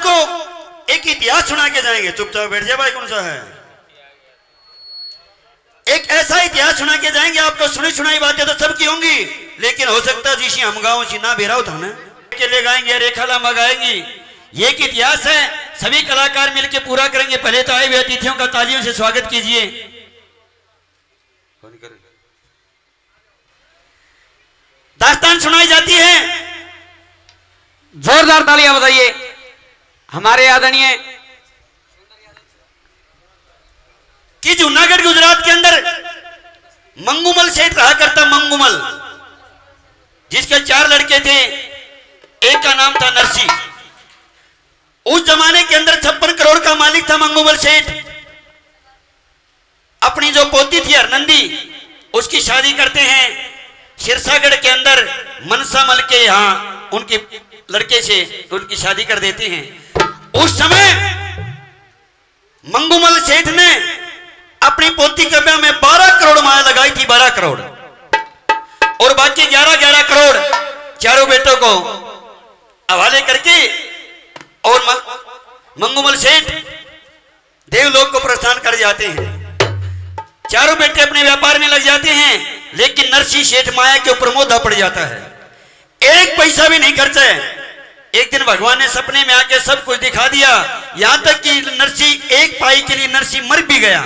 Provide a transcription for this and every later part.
आपको एक इतिहास सुना के जाएंगे। चुपचाप बैठ जाए भाई, कौन सा है? एक ऐसा इतिहास सुना के जाएंगे, आपको सुनी सुनाई बातें तो सबकी होंगी, लेकिन हो सकता है जिसी हम गाँव ना बेरा होता ना के ले गाएंगे, रेखा लामा गाएंगी। ये एक इतिहास है, सभी कलाकार मिलकर पूरा करेंगे। पहले तो आए हुए अतिथियों का तालियों से स्वागत कीजिए। दास्तान सुनाई जाती है, जोरदार तालियां बजाइए हमारे आदरणीय कि जूनागढ़ गुजरात के अंदर मंगूमल सेठ रहा करता। मंगूमल, जिसके 4 लड़के थे, एक का नाम था नरसी। उस जमाने के अंदर 56 करोड़ का मालिक था मंगूमल सेठ। अपनी जो पोती थी हरनंदी, उसकी शादी करते हैं सिरसागढ़ के अंदर मनसामल के यहाँ, उनके लड़के से उनकी शादी कर देते हैं। उस समय मंगूमल सेठ ने अपनी पोती के ब्याह में 12 करोड़ माया लगाई थी, 12 करोड़, और बाकी 11 करोड़ चारों बेटों को हवाले करके, और मंगूमल सेठ देवलोक को प्रस्थान कर जाते हैं। चारों बेटे अपने व्यापार में लग जाते हैं, लेकिन नरसी सेठ माया के ऊपर मोधा पड़ जाता है। एक पैसा भी नहीं खर्चा है। एक दिन भगवान ने सपने में आके सब कुछ दिखा दिया, यहां तक कि नरसी एक पाई के लिए नरसी मर भी गया।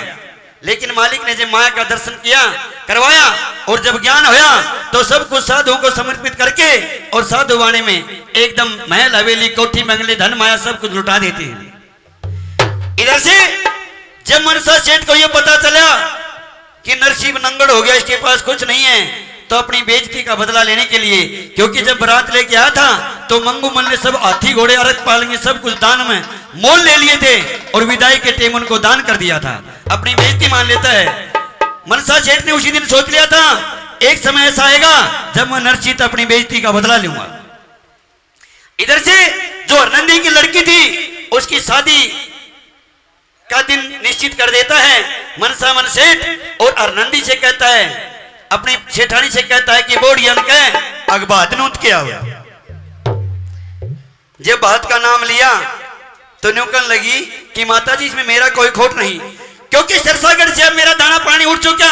लेकिन मालिक ने जब माया का दर्शन किया, करवाया, और जब ज्ञान होया तो सब कुछ साधुओं को समर्पित करके और साधु वाणी में एकदम महल हवेली कोठी बंगले धन माया सब कुछ लुटा देते हैं। इधर से जब मनसा सेठ को यह पता चला कि नरसी नंगड़ हो गया, इसके पास कुछ नहीं है, तो अपनी बेइज्जती का बदला लेने के लिए, क्योंकि जब बारात लेके आया था तो मंगूमल ने सब हाथी घोड़े अरक पालेंगे सब कुछ दान में मोल ले लिए थे, और विदाई के टाइम उनको दान कर दिया था। अपनी बेइज्जती मान लेता है। मनसा सेठ ने उसी दिन सोच लिया था, एक समय ऐसा आएगा जब मैं नरसी तो अपनी बेइज्जती का बदला लूंगा। इधर से जो हरनंदी की लड़की थी, उसकी शादी का दिन निश्चित कर देता है मनसामल सेठ, और हरनंदी से कहता है, अपनी सेठानी से कहता है कि बोड़ियन के अगबात नूत के आओ। जब बात का नाम लिया तो न्यूकन लगी कि माता जी इसमें मेरा कोई खोट नहीं, क्योंकि सिरसागढ़ से अब मेरा दाना पानी उठ चुका।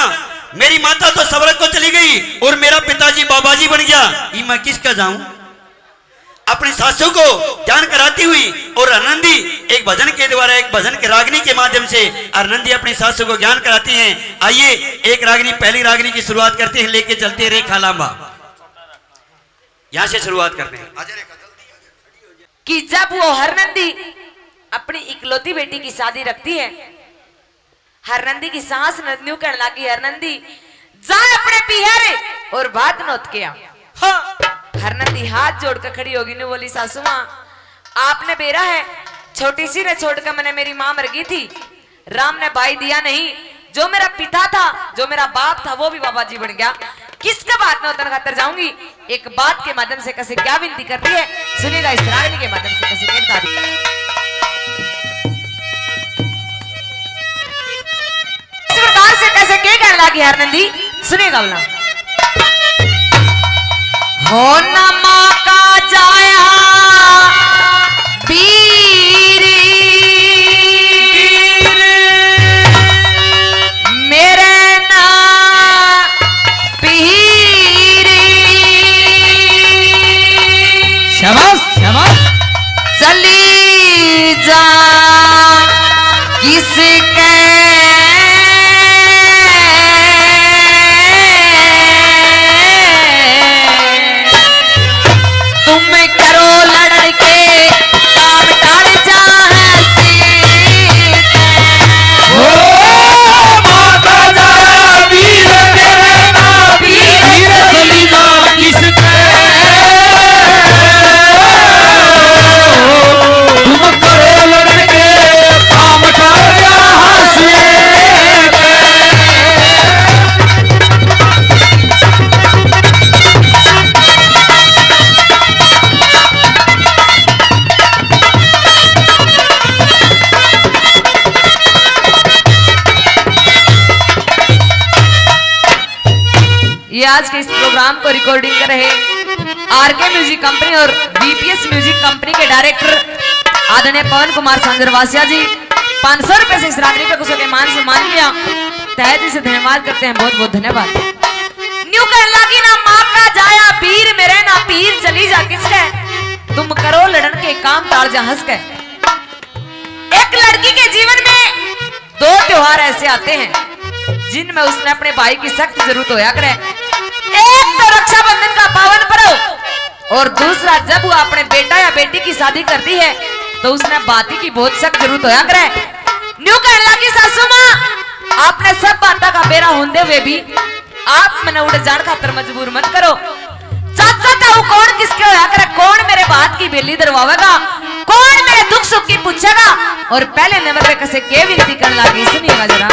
मेरी माता तो सबरक को चली गई और मेरा पिताजी बाबाजी बन गया, ये मैं किसका जाऊं? अपनी सासू को ज्ञान कराती हुई, और हरनंदी एक भजन के द्वारा, एक भजन के रागनी के माध्यम से हरनंदी अपनी सासू को ज्ञान कराती हैं। आइए एक रागनी, पहली रागनी की शुरुआत करते हैं, लेके चलते रेखा लांबा। यहां से शुरुआत करते हैं कि जब वो हरनंदी अपनी इकलौती बेटी की शादी रखती है, हरनंदी की सास नंदियों कहने लगी, हरनंदी जा अपने पिहरे और बात नोत के आ। हाँ। हरनंदी हाथ जोड़कर खड़ी होगी ने बोली, सासू माँ आपने बेरा है, छोटी सी ने छोड़कर मैंने, मेरी माँ मर गई थी, राम ने भाई दिया नहीं, जो मेरा पिता था, जो मेरा बाप था, वो भी बाबा जी बन गया, किसका बात में उतर खातर जाऊंगी। एक बात के माध्यम से कैसे क्या विनती कर रही है, सुनिएगा इस रागनी के माध्यम से कैसे क्या बता रही है। इस प्रकार से कैसे क्या कहने लगी हरनंदी, सुनिएगा बोला। हो नमा का जाया बीरी मेरे ना पीरी, शाबाश शाबाश, चली जा किसके आज के इस प्रोग्राम को रिकॉर्डिंग कर रहे आरके म्यूजिक कंपनी और बीपीएस म्यूजिक कंपनी के डायरेक्टर आदरणीय पवन कुमार सांगरवासिया जी 500 रुपए से इस रात्रि पे कुछ के मान सम्मान किया, तहे दिल से धन्यवाद करते हैं, बहुत बहुत धन्यवाद। न्यू कर लगी ना माँ का जाया पीर मेरे ना पीर चली जा किसके, तुम करो लड़न के काम टाल जा हंस के। एक लड़की के जीवन में 2 त्योहार ऐसे आते हैं जिनमें उसने अपने भाई की सख्त जरूरत होया करे। एक तो रक्षाबंधन का पावन पर्व और दूसरा जब वो अपने बेटा या बेटी की शादी करती है तो उसने बाती की बहुत सख्त जरूरत होया करे। न्यू कहला की सासू माँ आपने सब बाता का बेरा होंदे हुए भी आप मैंने उड़ जान खातर मजबूर मत करो। चाचा ताऊ कौन किसके होया करे, कौन मेरे बात की बेली दरवावेगा, कौन मेरे दुख सुख की पूछेगा। और पहले नंबर पे कैसे के विनती करने लगी, सुनिएगा जरा।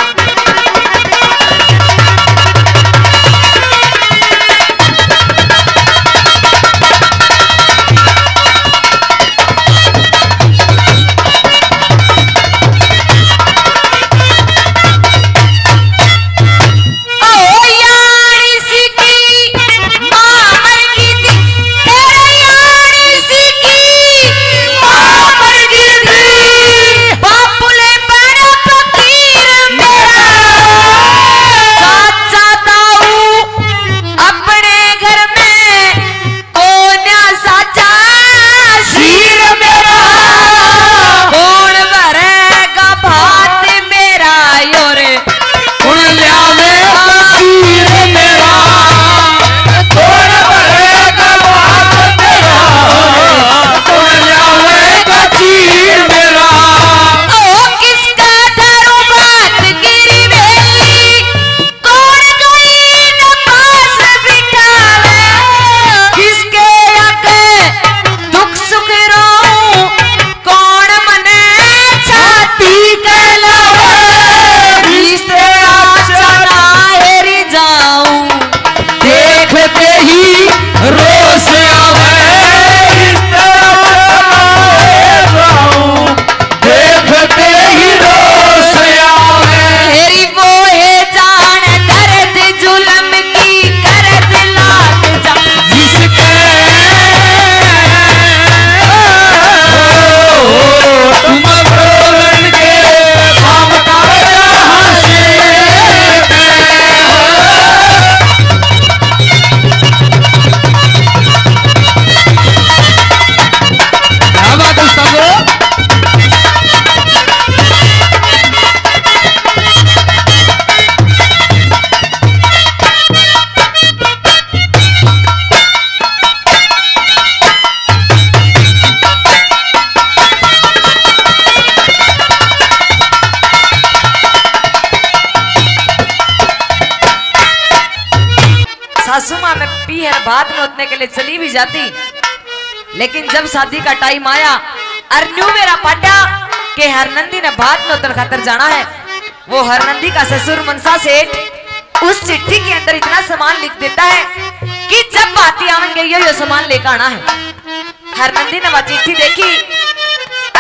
सासू माँ में पीहर भात नोतने के लिए चली भी जाती, लेकिन जब शादी का टाइम आया और न्यू मेरा पाड्या के हरनंदी ने भात नोतन खातर जाना है, वो हरनंदी का ससुर मनसा सेठ उस चिट्ठी के अंदर इतना सामान लिख देता है कि जब बाती आवेंगे यो सामान लेकर आना है। हरनंदी ने वह चिट्ठी देखी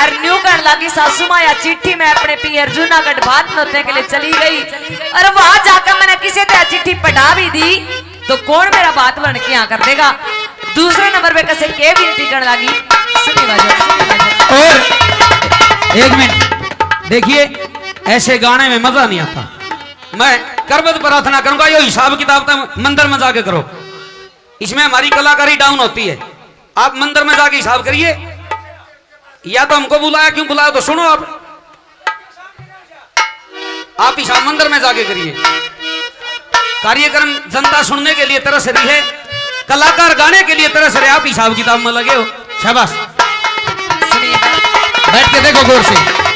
और न्यू कर लगी सासू माँ या चिट्ठी में अपने पीहर जूनागढ़ भात नोतने के लिए चली गई और वहां जाकर मैंने किसी तरह चिट्ठी पढ़ा भी दी तो कौन मेरा बात बन के यहाँ कर देगा। दूसरे नंबर पे कैसे के विनती करने लगी, सुनिएगा। और एक मिनट देखिए, ऐसे गाने में मजा नहीं आता। मैं करबत प्रार्थना करूंगा, ये हिसाब किताब तो मंदिर में जाके करो, इसमें हमारी कलाकारी डाउन होती है। आप मंदिर में जाके हिसाब करिए, या तो हमको बुलाया क्यों बुलाया तो सुनो आप हिसाब मंदिर में जाके करिए। कार्यक्रम जनता सुनने के लिए तरस रही है, कलाकार गाने के लिए तरस रहे, आप हिसाब किताब में लगे हो। शाबाश, बैठ के देखो गौर से।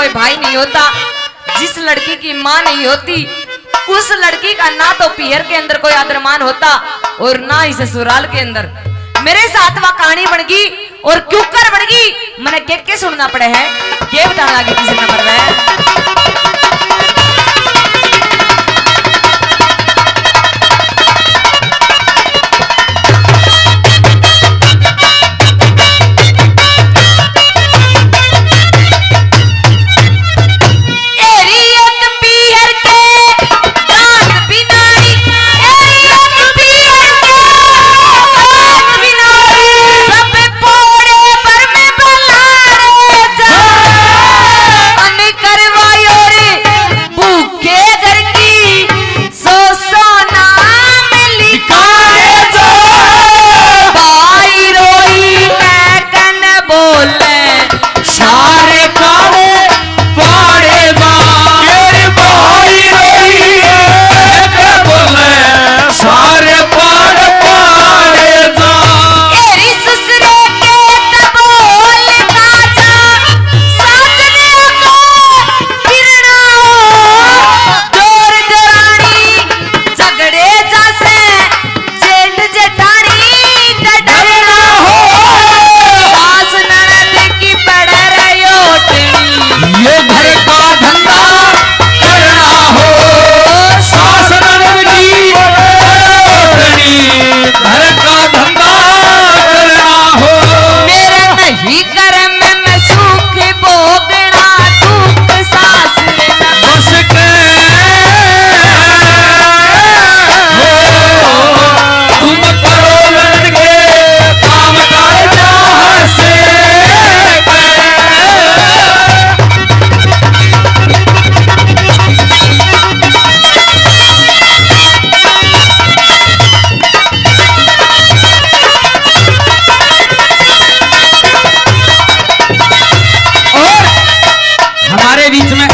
कोई भाई नहीं होता, जिस लड़की की माँ नहीं होती उस लड़की का ना तो पीहर के अंदर कोई आदरमान होता और ना ही ससुराल के अंदर। मेरे साथ वह कहानी बन गई और क्यों कर बन गई, मैंने के सुनना पड़े है, के बताना लगी किसी नंबर में।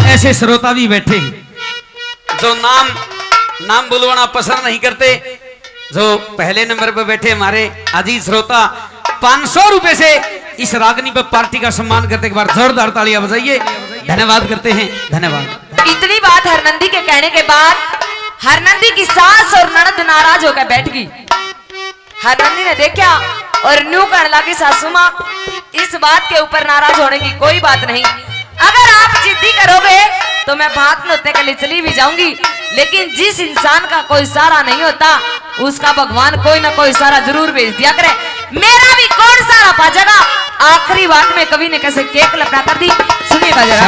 ऐसे श्रोता भी बैठे हैं जो नाम बुलवाना पसंद नहीं करते। जो पहले नंबर पर बैठे हमारे अजीज श्रोता 500 रुपए से इस रागनी पर पार्टी का सम्मान करते, एक बार जोरदार तालियां बजाइए, धन्यवाद करते हैं, धन्यवाद। इतनी बात हरनंदी के कहने के बाद हरनंदी की सास और ननद नाराज होकर बैठ गई। हरनंदी ने देखा और न्यू कहने लगी, सासू माँ इस बात के ऊपर नाराज होने की कोई बात नहीं, अगर आप जिद्दी करोगे तो मैं भात नोतने के लिए चली भी जाऊंगी, लेकिन जिस इंसान का कोई सहारा नहीं होता उसका भगवान कोई ना कोई सहारा जरूर भेज दिया करे। मेरा भी कौन सहारा पाजेगा। आखिरी बात में कवि ने कैसे केक लपटा कर दी, सुनिए बाजेगा।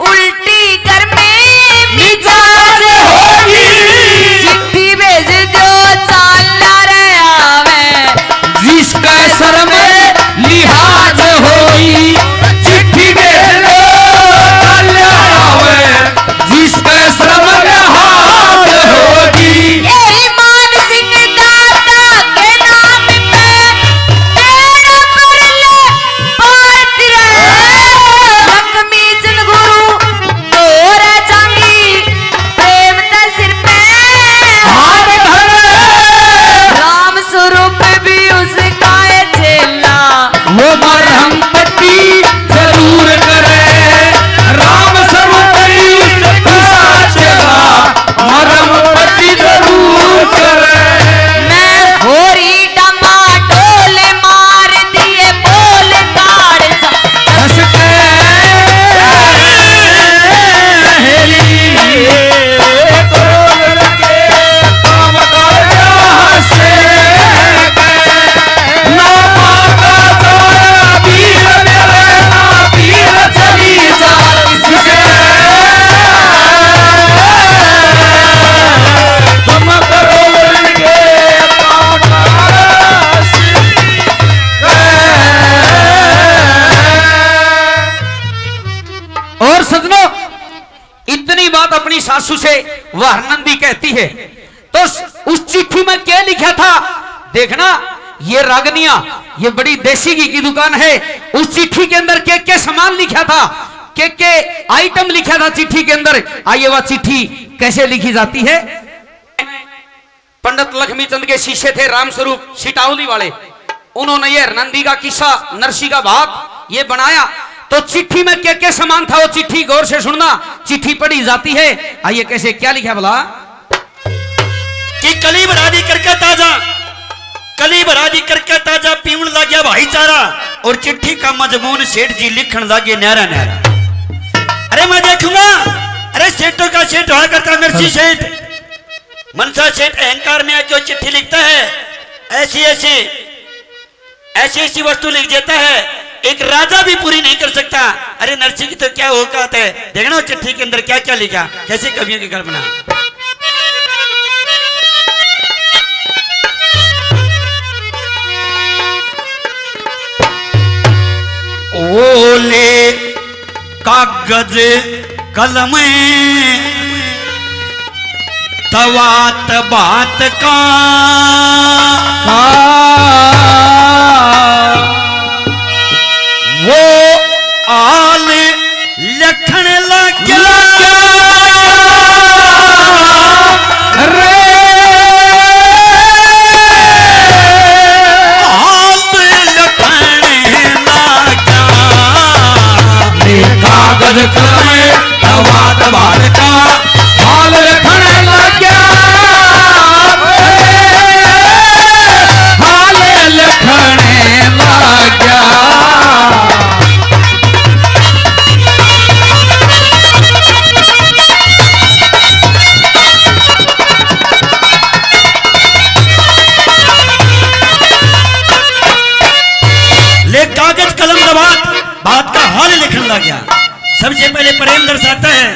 उल्टी आंसू से वह हरनंदी कहती है, तो उस चिट्ठी में क्या लिखा था देखना। ये रागनिया, ये बड़ी देसी घी की दुकान है। उस चिट्ठी के अंदर क्या सामान लिखा था, क्या आइटम लिखा था चिट्ठी के अंदर। आइए वह चिट्ठी कैसे लिखी जाती है। पंडित लक्ष्मीचंद के शिष्य थे रामस्वरूप सिटावली वाले, उन्होंने ये हरनंदी का किस्सा, नरसी का भाग ये बनाया। तो चिट्ठी में क्या सामान था वो चिट्ठी गौर से सुनना, चिट्ठी पढ़ी जाती है। आइए कैसे क्या लिखा बोला कि कली बरादी करके ताजा, कली बरादी करके ताजा पीवन लग गया भाईचारा, और चिट्ठी का मजमून सेठ जी लिखन लगे न्यारा न्यारा। अरे मैं देखूंगा, अरे सेठों का सेठ हुआ करता नरसी सेठ, मनसा सेठ अहंकार में आके चिट्ठी लिखता है, ऐसी ऐसी वस्तु लिख देता है, एक राजा भी पूरी नहीं कर सकता। अरे नरसी की तो क्या औकात है, देखना चिट्ठी के अंदर क्या क्या लिखा, कैसे कवियों की कल्पना। ओले कागज कलम तवात बात का वो आल लखन लग्या रे, आल लखन लग्या रे, कागज कलम तवात बात का आल लखन लग्या, आल लखन लग्या। कागज कलम दबात बात का हाल लिखने लग गया। सबसे पहले प्रेम दर्शाता है,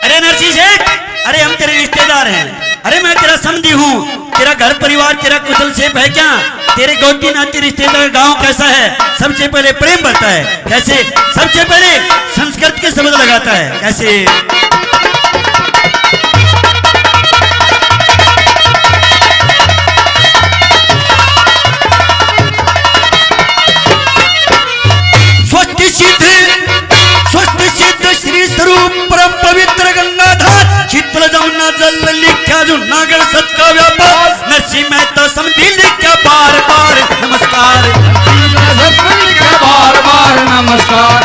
अरे नरसी सेठ, अरे हम तेरे रिश्तेदार हैं, अरे मैं तेरा समझी हूँ, तेरा घर परिवार तेरा कुशल सेठ है क्या, तेरे गौती नाती रिश्तेदार गांव कैसा है। सबसे पहले प्रेम बढ़ता है, कैसे, सबसे पहले संस्कृत के शब्द लगाता है, कैसे। स्वस्थ सिद्ध श्री स्वरूप परम पवित्र गंगाधर शीतल जमुना जल लिखा जो नागर सत का व्यापार, नरसी मेहता समझी लिखा बार बार नमस्कार, बार बार नमस्कार,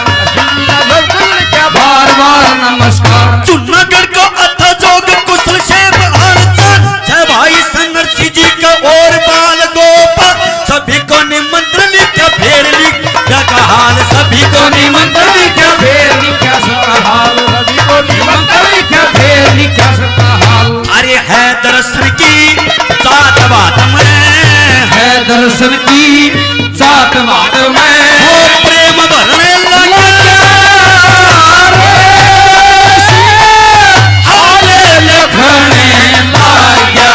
बार बार नमस्कार। जूनागढ़ को अथा जोग कुशल से जय भाई नरसी जी का और बाल गोपाल, सभी को निमंत्रण लिखा फेर लिखा का हाल, सभी को निमंत्रण लिखा फेर लिखा सबका हाल, सभी को निमंत्रण लिखा फेर लिखा सबका हाल। अरे है दर्शन की सात बात में, है दर्शन की सात बात में, प्रेम भरने लगा हाल लखने लगा,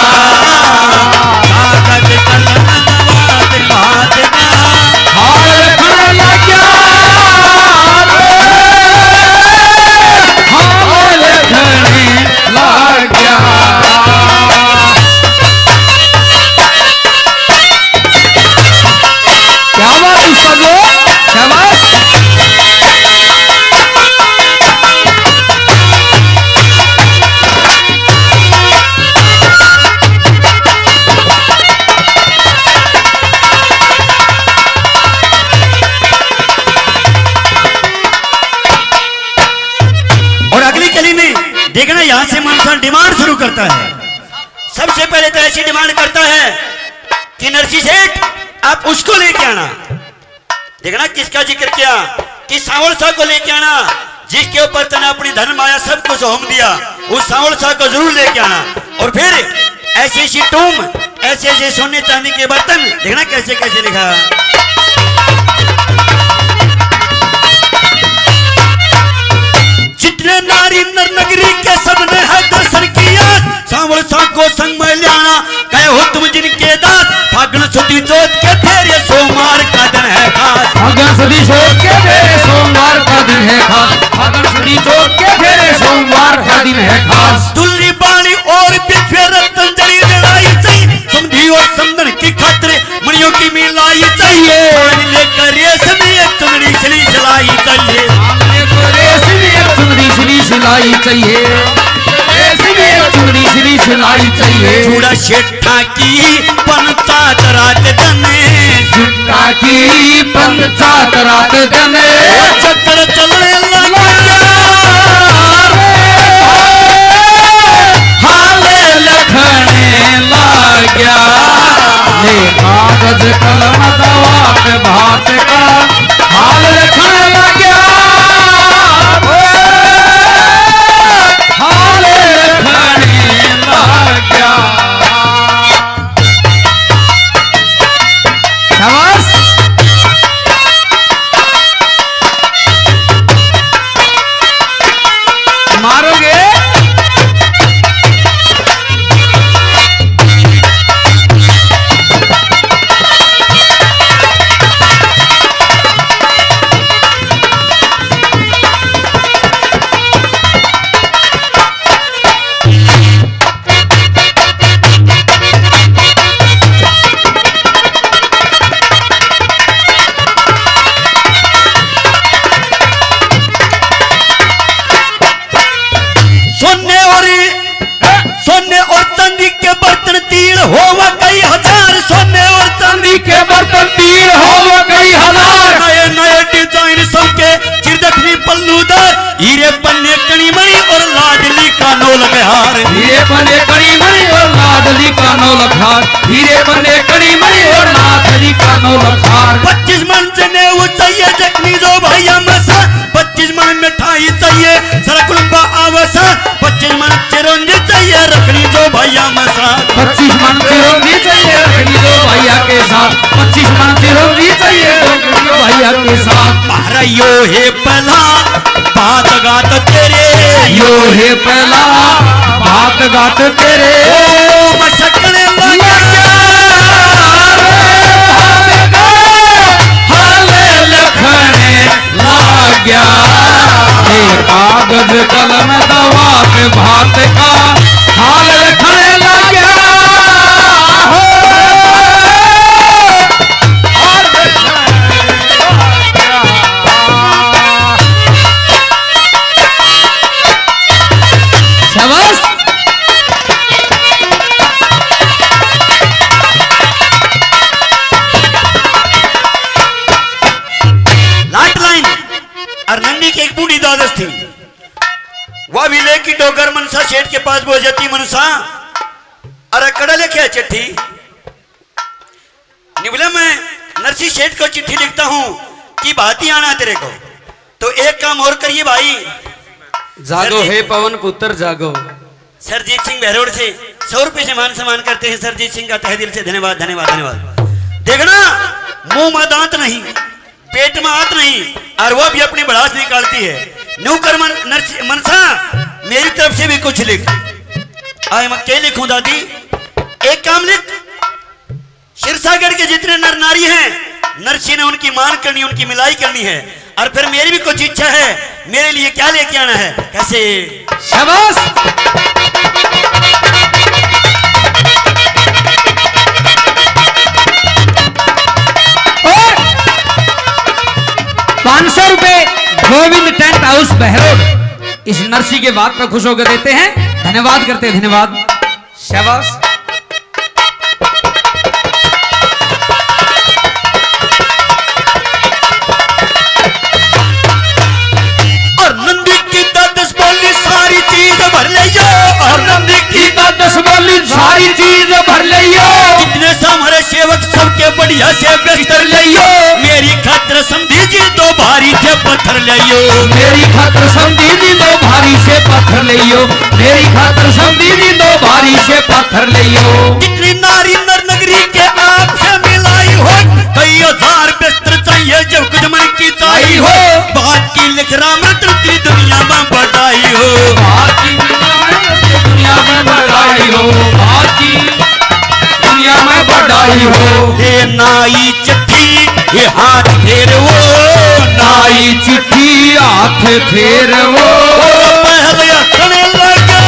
कागज कलम दबात बात का हाल लखने लगा, हाल लखने लगा। क्या बात उस्ताद लोग, क्या बात। और अगली कली में देखना, यहां से मानसा डिमांड शुरू करता है। सबसे पहले तो ऐसी डिमांड करता है कि नरसी सेठ आप उसको लेके आना। देखना किसका जिक्र किया, कि सांवल शाह को लेके आना, जिसके ऊपर तने अपनी धन माया सब कुछ होम दिया, उस सांवल शाह को जरूर लेके आना। और फिर ऐसी ऐसी टूम, ऐसे ऐसे सोने चांदी के बर्तन, देखना कैसे कैसे लिखा। जितने नारी नर नगरी के सबने है दर्शन किया, सांवल शाह को संग में लाना, कहे हो तुम जिनके दास, फागुन सुदी चौथ के तेरे सोमवार का दिन है खास, फागुन सुदी चौथ के तेरे सोमवार का दिन है खास, फागुन सुदी चौथ के तेरे सोमवार का दिन है खास। दुल्ली बाणी और बिफे रतन जड़ी जड़ाई चाहिए, समझी और समझन की खातिर मणियों की मिलाई चाहिए। मान लेकर रेशमी एक चुनरी सिली सिलाई चाहिए, रेशमी एक चुनरी सिली सिलाई चाहिए, रेशमी एक चुनरी सिली सिलाई चाहिए। चूड़ा शेठा की पंचायत रात दने, शेठा की पंचायत रात दने, चक्कर चलने लगा हाले लखने लग गया। ले कागज कलम दवा पे भात का हाल लखने लग गया, हाल लखने लग गया। शाबाश। मारोगे हीरे पन्ने कणी मणि और लाडली का नौलख हार, हीरे बने कड़ी मणि और लाडली का नौलख हार, हीरे बने कड़ी मणि और लाडली का नौलख हार। 25 मन जनेऊ चाहिए जखनी जो भैया मसा, 25 मन मिठाई चाहिए सरकुलंबा आवसा, 25 मन चिरंजी चाहिए रखनी जो भैया मसा, 25 मन चिरंजी चाहिए रखनी जो भैया के साथ, 25 मन चिरंजी चाहिए रखनी जो भैया के साथ। मारा यो है पहला बात गात तेरे, यो है पहला बात गात तेरे, ओ मशक्कने लगा हाले लखने लग गया। कागज कलम दवा पे भात का हाल लखने लग गया, थी। वह भी लेकी डोगर मनसा शेठ के पास वो जाती मनसा, अरे कड़ा लिखे चिट्ठी निबले मैं नरसी शेठ को चिट्ठी लिखता हूँ कि भाती आना तेरे को, तो एक काम और करिए भाई। जागो हे पवन पुत्र जागो। सरजीत सिंह बहरोड से 100 रुपए से मान सम्मान करते हैं। सरजीत सिंह का तहे दिल से धन्यवाद धन्यवाद धन्यवाद। देखना मुंह में दांत नहीं, पेट में हाथ नहीं, और वो भी अपनी भड़ास निकालती है। नौकर मनसा मेरी तरफ से भी कुछ लिख। आए मैं क्या लिखूं दादी? एक काम लिख, सिरसागढ़ के जितने नर नारी हैं नरसी ने उनकी मान करनी, उनकी मिलाई करनी है। और फिर मेरी भी कुछ इच्छा है, मेरे लिए क्या लेके आना है? कैसे? शाबाश। 500 रुपए गोविंद टेंट हाउस बहरोड इस नरसी के बात पर खुश होकर देते हैं। धन्यवाद करते हैं, धन्यवाद। शाबाश। और नंदी की 10 बोली सारी चीज भर लियो, और नंदी की 10 बोली सारी चीज भर लियो। कितने हमारे सेवक सबके बढ़िया से बिस्तर लियो। मेरी खातिर समझी जी तो भारी से पत्थर लियो। मेरी खातिर समझी जी तो भारी से पत्थर लियो। मेरी खातिर समझी जी तो भारी से पत्थर लियो। कितनी नारी नर नगरी के आपसे मिलाई हो, कई हजार बिस्तर चाहिए जब कुछ मन की चाहिए हो। बात की लिख राम की दुनिया में बढ़ाई हो, बात की दुनिया में बढ़ाई हो, बात की दुनिया में बढ़ाई हो। हे नाई चिट्ठी ये हाथ फेर वो, नाई चिट्ठी हाथ फेर वो। पहले खड़े लगे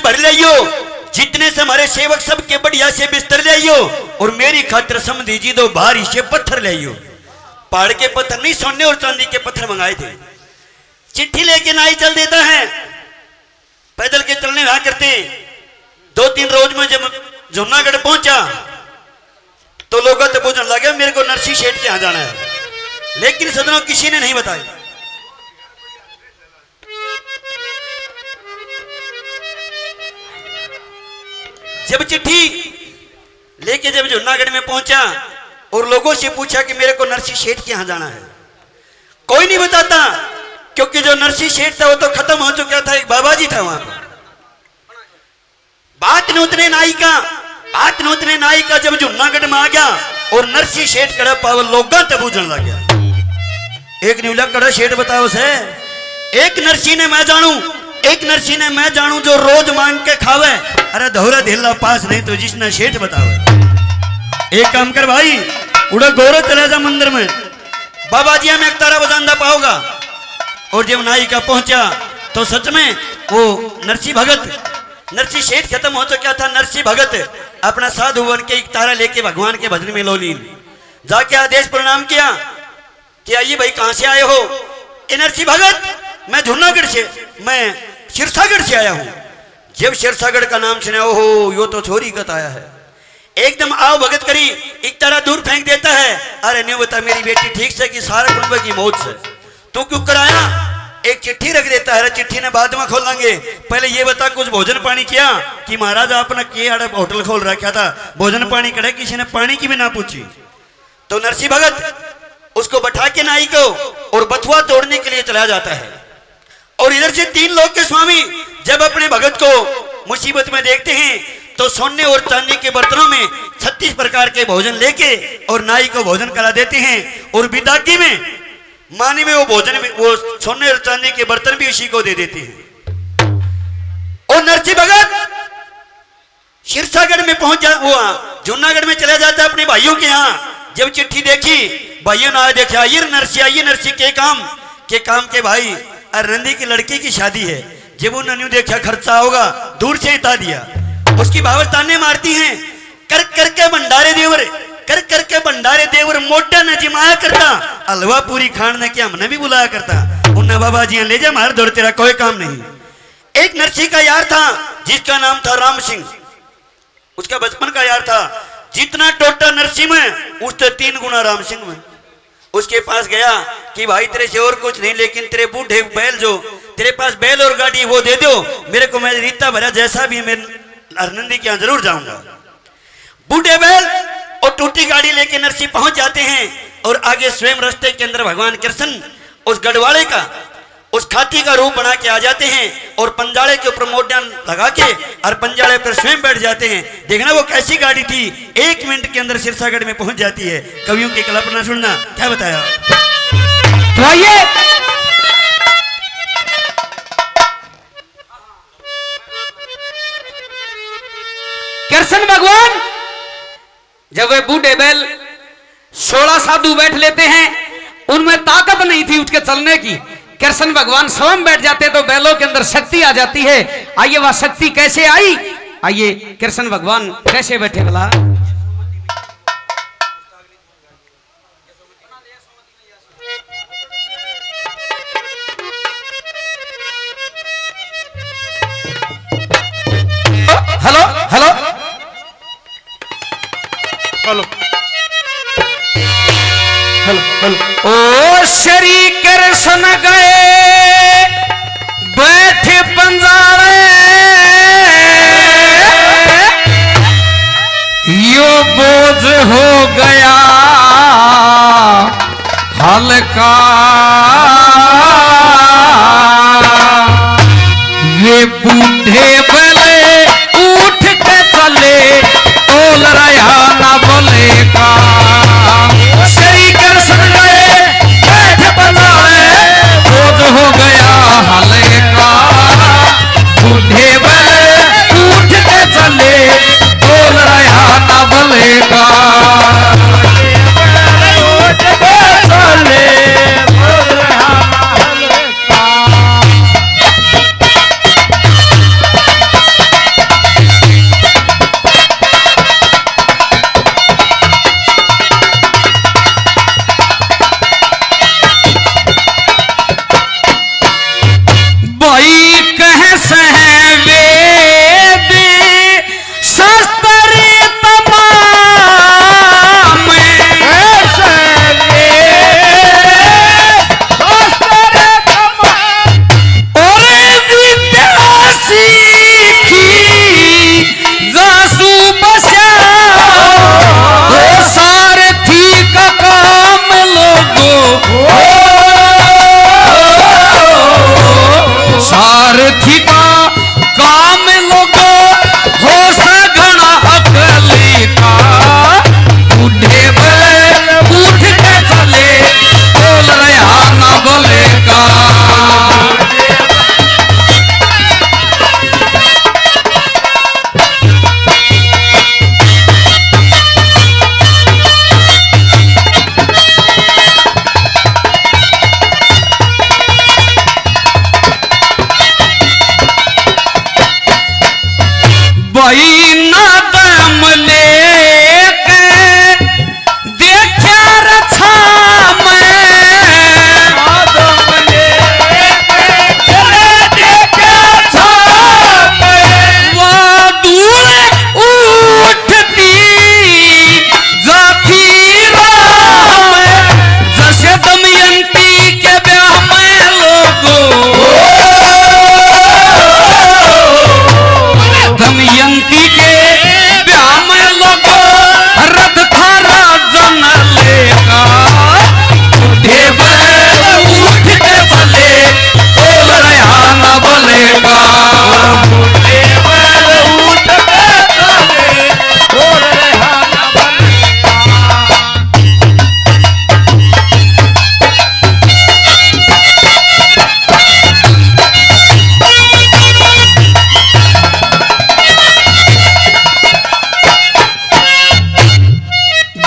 भर लियो, जितने से हमारे सेवक सबके बढ़िया से बिस्तर लियो, और मेरी खातिर समझ जी दो भारी से पत्थर लियो। पहाड़ के पत्थर नहीं, सोने और चांदी के पत्थर मंगाए थे। चिट्ठी लेके नाई चल देता है, पैदल के चलने वहां करते। 2-3 रोज में जब जमुनागढ़ पहुंचा तो लोगों तो पूछने लगे मेरे को नरसी शेठ के यहां जाना है, लेकिन सदनों किसी ने नहीं बताया। जब चिट्ठी लेके जब जमुनागढ़ में पहुंचा और लोगों से पूछा कि मेरे को नरसी शेठ के यहां जाना है, कोई नहीं बताता, क्योंकि जो नरसी शेठ था वो तो खत्म हो चुका था, एक बाबा जी था वहां पर। बात नूतने नाई का जब जमुनागढ़ में आ गया और नरसी शेठ कड़ा पावल लोगा तब बूझन लग गया। एक न्यूला कड़ा शेठ बताओ से, एक नरसी ने मैं जानू जो रोज मांग के खावे, अरे दोहरा ढेला पास नहीं तो जिसने शेठ बतावे। एक काम कर भाई, उड़ा गौरव चला जा मंदिर में, बाबा जी में एक तारा बजांदा पाओगा। और जब नाई का पहुंचा तो सच में वो नरसी शेठ खत्म हो चुका था। नरसी भगत अपना साधु बन के एक तारा लेके भगवान के भजन में लोलीन जाके आदेश प्रणाम किया कि आइए भाई कहां से आए हो? ए नरसी भगत, मैं जूनागढ़ से, मैं सिरसागढ़ से आया हूं। जब सिरसागढ़ का नाम सुना, ओहो यो तो छोरी कत आया है। एकदम आओ भगत करी, एक तारा दूर फेंक देता है। अरे नहीं बता मेरी बेटी ठीक से कि सारा कुंभ की मौत से तू क्यों कराया? एक चिट्ठी रख देता है, चिट्ठी ने बाद में खोलेंगे, पहले ये बता कुछ भोजन पानी किया? कि महाराज अपना किए होटल खोल रखा था, भोजन पानी करे, किसी ने पानी की भी ना पूछी। तो नरसी भगत उसको बैठा के नाई को और बथुआ तोड़ने के लिए चला जाता है। और इधर से 3 लोग के स्वामी जब अपने भगत को मुसीबत में देखते हैं तो सोने और चांदी के बर्तनों में 36 प्रकार के भोजन लेके और नाई को भोजन करा देते हैं। और विदागी में मानी में वो भोजन में वो सोने और चांदी के बर्तन भी उसी को दे देते हैं। और नरसी भगत सिरसागढ़ में पहुंच जा, वो जूनागढ़ में चला जाता है अपने भाइयों के यहाँ। जब चिट्ठी देखी, भाइयों ने देखा, ये नरसी के काम के भाई नंदी की लड़की की शादी है। जब उन्होंने देखा खर्चा होगा, दूर से हिता दिया। उसकी भावर ताने मारती हैं, कर करके भंडारे देवर मोटा न जिमाया करता, हलवा पूरी खान ने क्या हमने भी बुलाया करता। उन्हें बाबा जी ले जा, मार दौड़ तेरा कोई काम नहीं। एक नरसी का यार था जिसका नाम था राम सिंह, उसका बचपन का यार था। जितना टोटा नरसी में उससे 3 गुना राम सिंह में। उसके पास गया कि भाई तेरे से और कुछ नहीं, लेकिन तेरे बूढ़े बैल, जो तेरे पास बैल और गाड़ी वो दे दो मेरे को, मैं रीता भरा जैसा भी मैं नंदी के यहाँ जरूर जाऊंगा। बूढ़े बैल और टूटी गाड़ी लेके नरसी पहुंच जाते हैं। और आगे स्वयं रास्ते के अंदर भगवान कृष्ण उस गढ़वाले का, उस खाती का रूप बना के आ जाते हैं और पंजाड़े के ऊपर मोड़न लगा के और पंजाड़े पर स्वयं बैठ जाते हैं। देखना वो कैसी गाड़ी थी, 1 मिनट के अंदर सिरसागढ़ में पहुंच जाती है। कवियों की कल्पना सुनना, क्या बताया। तो आइए कृष्ण भगवान जब वे बूढ़े बैल 16 साधु बैठ लेते हैं, उनमें ताकत नहीं थी उठ के चलने की। कृष्ण भगवान स्वयं बैठ जाते तो बैलों के अंदर शक्ति आ जाती है। आइए वह शक्ति कैसे आई, आइए कृष्ण भगवान कैसे बैठे भला। Hello hello hello hello hello. ओ श्री कृष्ण गए बैठे पंजारे, यो बोझ हो गया हल्का, वे बूढ़े बले उठ के चले, तोल रहा ना बोलेगा। श्री कृष्ण गए बैठे पंजारे, बोझ हो गया हल्का, बूढ़े बले उठ के चले, तोल रहा ना बोलेगा। उठ के चले, बोल रहा ना हल्का।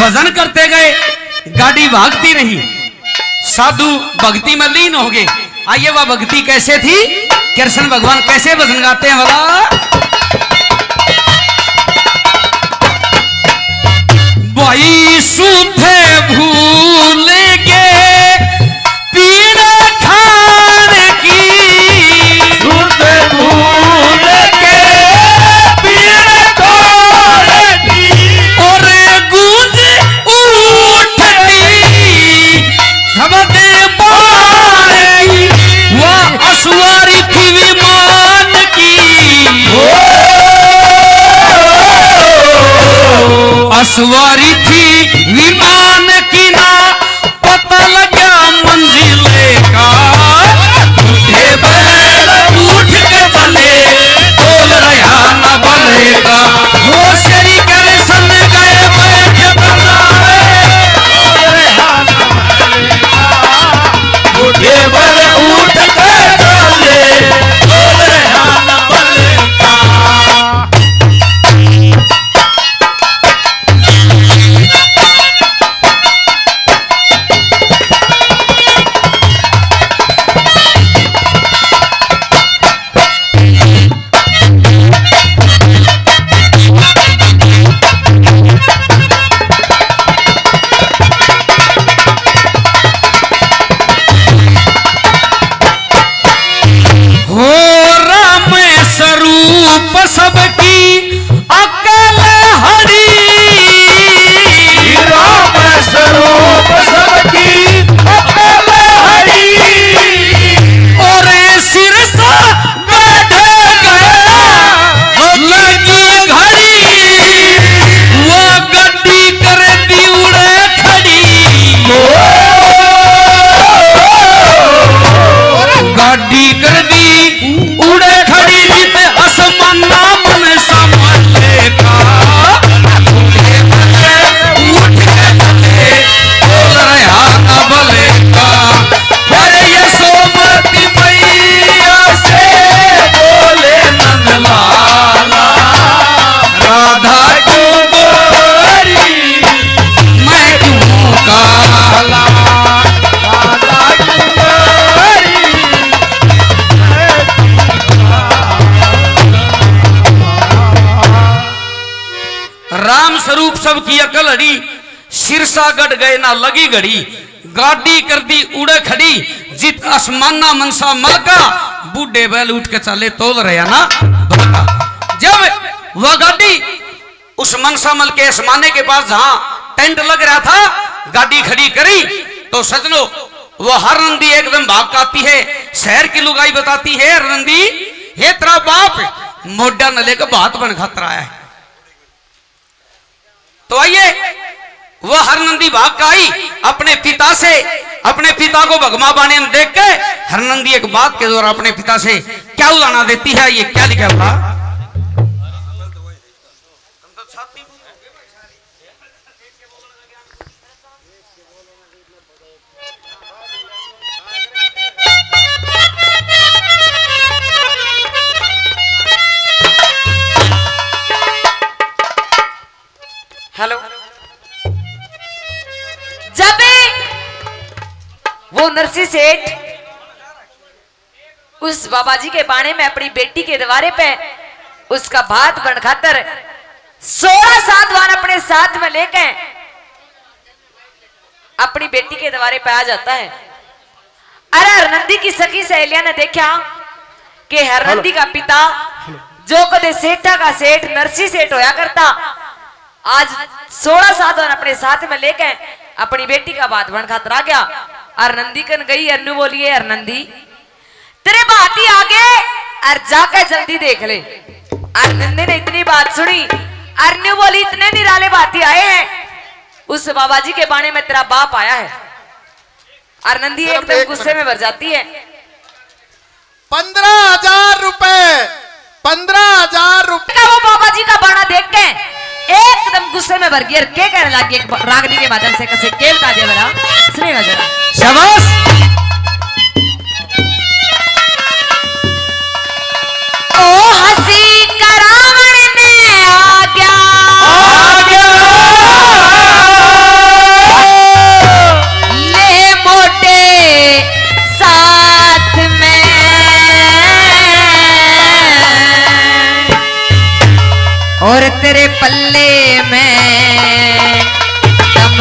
भजन करते गए, गाड़ी भागती रही, साधु भक्ति में लीन हो गए। आइए वह भक्ति कैसे थी, कृष्ण भगवान कैसे भजन गाते हैं वाला। भाई सूथे भूल गए पीर खान की, सूथे भूल गए पीर खान की, और गूंज उठती सबके बाणी, वह असवारी थी विमान की, असवारी थी विमान की, ना पता लगा मंजिले का, उठे बैल उठ के चले, बोल रहा न बलेगा, वो शरी करे सन गए बैठ बनाए, बोल रहा न बलेगा, उठे बैल उठ के चले, बोल रहा न बलेगा। सबकी अकल हरी, राम स्वरूप सबकी अकल हरी, और सिरसा बैठे गए लगी घड़ी, वो गड्डी कर दी उड़े खड़ी, गाड़ी कर दी उड़े खड़ी, जिते आसमाना मन संभालेगा, उठ के चले, बोल रहा न बलेगा, अरे ये सोमती मैया से बोले नंदलाला, राधा क्यों गोरी मैं क्यों काला, राधा क्यों गोरी राम स्वरूप सबकी अकल हड़ी, सिरसा गढ़ गए ना लगी घड़ी, गाड़ी कर दी उड़े खड़ी, जित आसमाना मनसा मलका, बूढ़े बैल उठ के चले, तोल रहा ना भलका। जब वह गाड़ी उस मनसा मल के आसमाने के पास जहां टेंट लग रहा था, गाड़ी खड़ी करी, तो सजनो वह हर नंदी एकदम भाग आती है, शहर की लुगाई बताती है, हर नंदी हे तेरा बाप मोडा न लेकर बात बन खतरा है। तो आइए वह हरनंदी भाग का आई अपने पिता से, अपने पिता को भगमा बाने में देख के हरनंदी एक बात के द्वारा अपने पिता से क्या उलाना देती है, ये क्या लिखा था। हेलो, जब वो नरसी सेठ उस बाबा जी के बाणे में अपनी बेटी के दरवाजे पे उसका भात बन खातर 16 साधवान अपने साथ में लेके अपनी बेटी के दरवाजे पे आ जाता है। अरे हरनंदी की सखी सहेलियां ने देखा कि हरनंदी का पिता जो कदे सेठा का सेठ नरसी सेठ होया करता, आज 16 साधवान अपने साथ में लेके अपनी बेटी का बात बन खातर आ गया। हरनंदी कन गई, अन्नू बोलिए हरनंदी तेरे बात ही आगे और जाकर जल्दी देख ले। हरनंदी ने इतनी बात सुनी, अन्नू बोली इतने निराले बाती आए हैं, उस बाबा जी के बाणे में तेरा बाप आया है। हरनंदी एकदम गुस्से में भर जाती है। 15,000 रुपए, 15,000 रुपए का वो बाबा जी का बाणा देख के एकदम गुस्से में भर गया। क्या कहने लगी रागनी के माध्यम से कैसे केल का दे बरा सुने जरा। शाबाश। ओ हंसी करावण ने आ गया,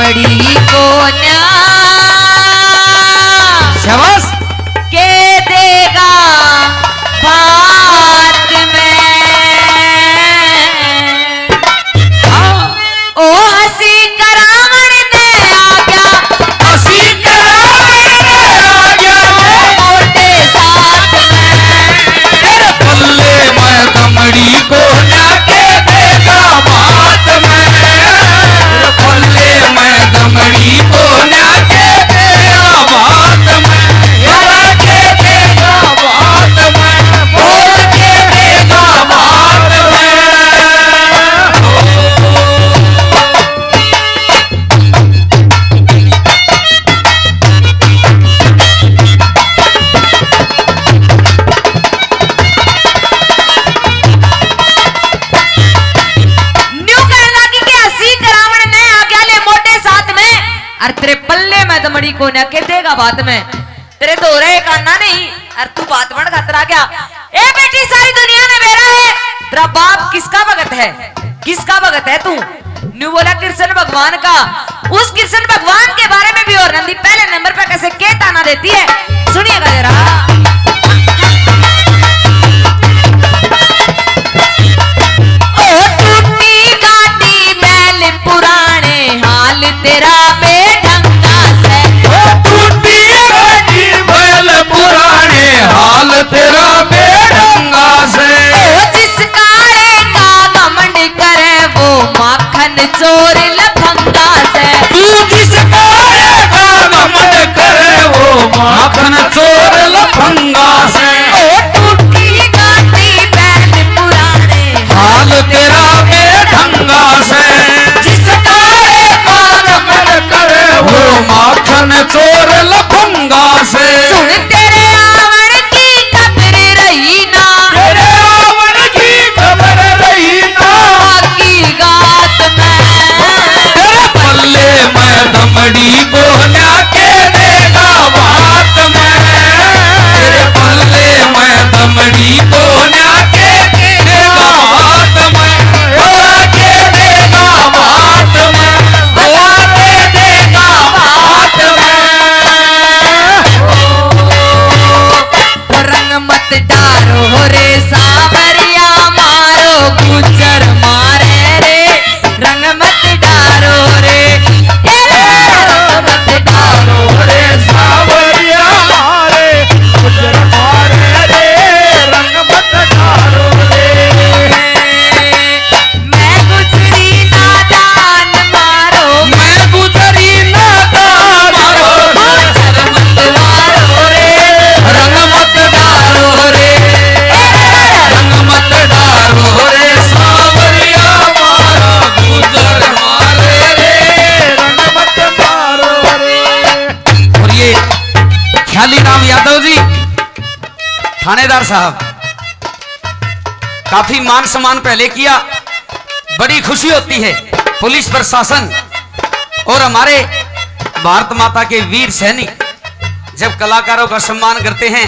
दमड़ी को न्या शाबाश के देगा बात में। ओ हंसी करावण ने आ गया, हंसी करावण ने आ गया मोटे साथ में। तेरे पल्ले मैं दमड़ी को न्या के देगा बात में। तेरे पल्ले मैं दमड़ी को न्या के देगा बात में। यारा के देगा बात में, बोल के देगा बात में। और तेरे पल्ले में दमड़ी को न के देगा बात में। तेरे दो रहे काना नहीं और तू बात बड़ खतरा गया। ए बेटी सारी दुनिया ने मेरा है, तेरा बाप किसका भगत है, किसका भगत है तू? न्यू बोला कृष्ण भगवान का। उस कृष्ण भगवान के बारे में भी और नंदी पहले नंबर पे कैसे के ताना देती है, सुनिएगा जरा। ओ टूटी गाड़ी मैल पुराने हाल तेरा बेढंगा से। ओ टूटी गाड़ी बैल पुराने हाल तेरा बेढंगा से। ओ जिस काले का घमंड करे वो माखन चोर लफंगा से। तू जिस काले का घमंड करे वो माखन चोर लफंगा से। ओ टूटी गाड़ी बैल पुराने हाल तेरा बेढंगा से। जिस काले का घमंड करे वो माखन चोर लफंगा से। सुन तेरे आवण की खबर रही ना, तेरे आवण की खबर रही ना, बाकी गात में। तेरे पल्ले मैं दमड़ी को न्या के देगा बात में। तेरे पल्ले मैं दमड़ी को न्या के देगा बात में। बोला के देगा बात में, बोला के देगा बात में। रंग मत डारो रे सावरिया मारो गुजर मारे रे। रंग मत डारो रे, ए रंग मत डारो रे सावरिया मारे गुजर मारे रे, रंग मत डारो रे। मैं गुजरी नादान मारो, मैं गुजरी नादान मारो, गुजर मत मारो रे। रंग मत डारो रे, रंग मत डारो रे सावरिया मारा गुजर मारे रे, रंग मत डारो रे। और ये ख्याली राम यादव जी थानेदार साहब, काफी मान सम्मान पहले किया, बड़ी खुशी होती है। पुलिस प्रशासन और हमारे भारत माता के वीर सैनिक जब कलाकारों का सम्मान करते हैं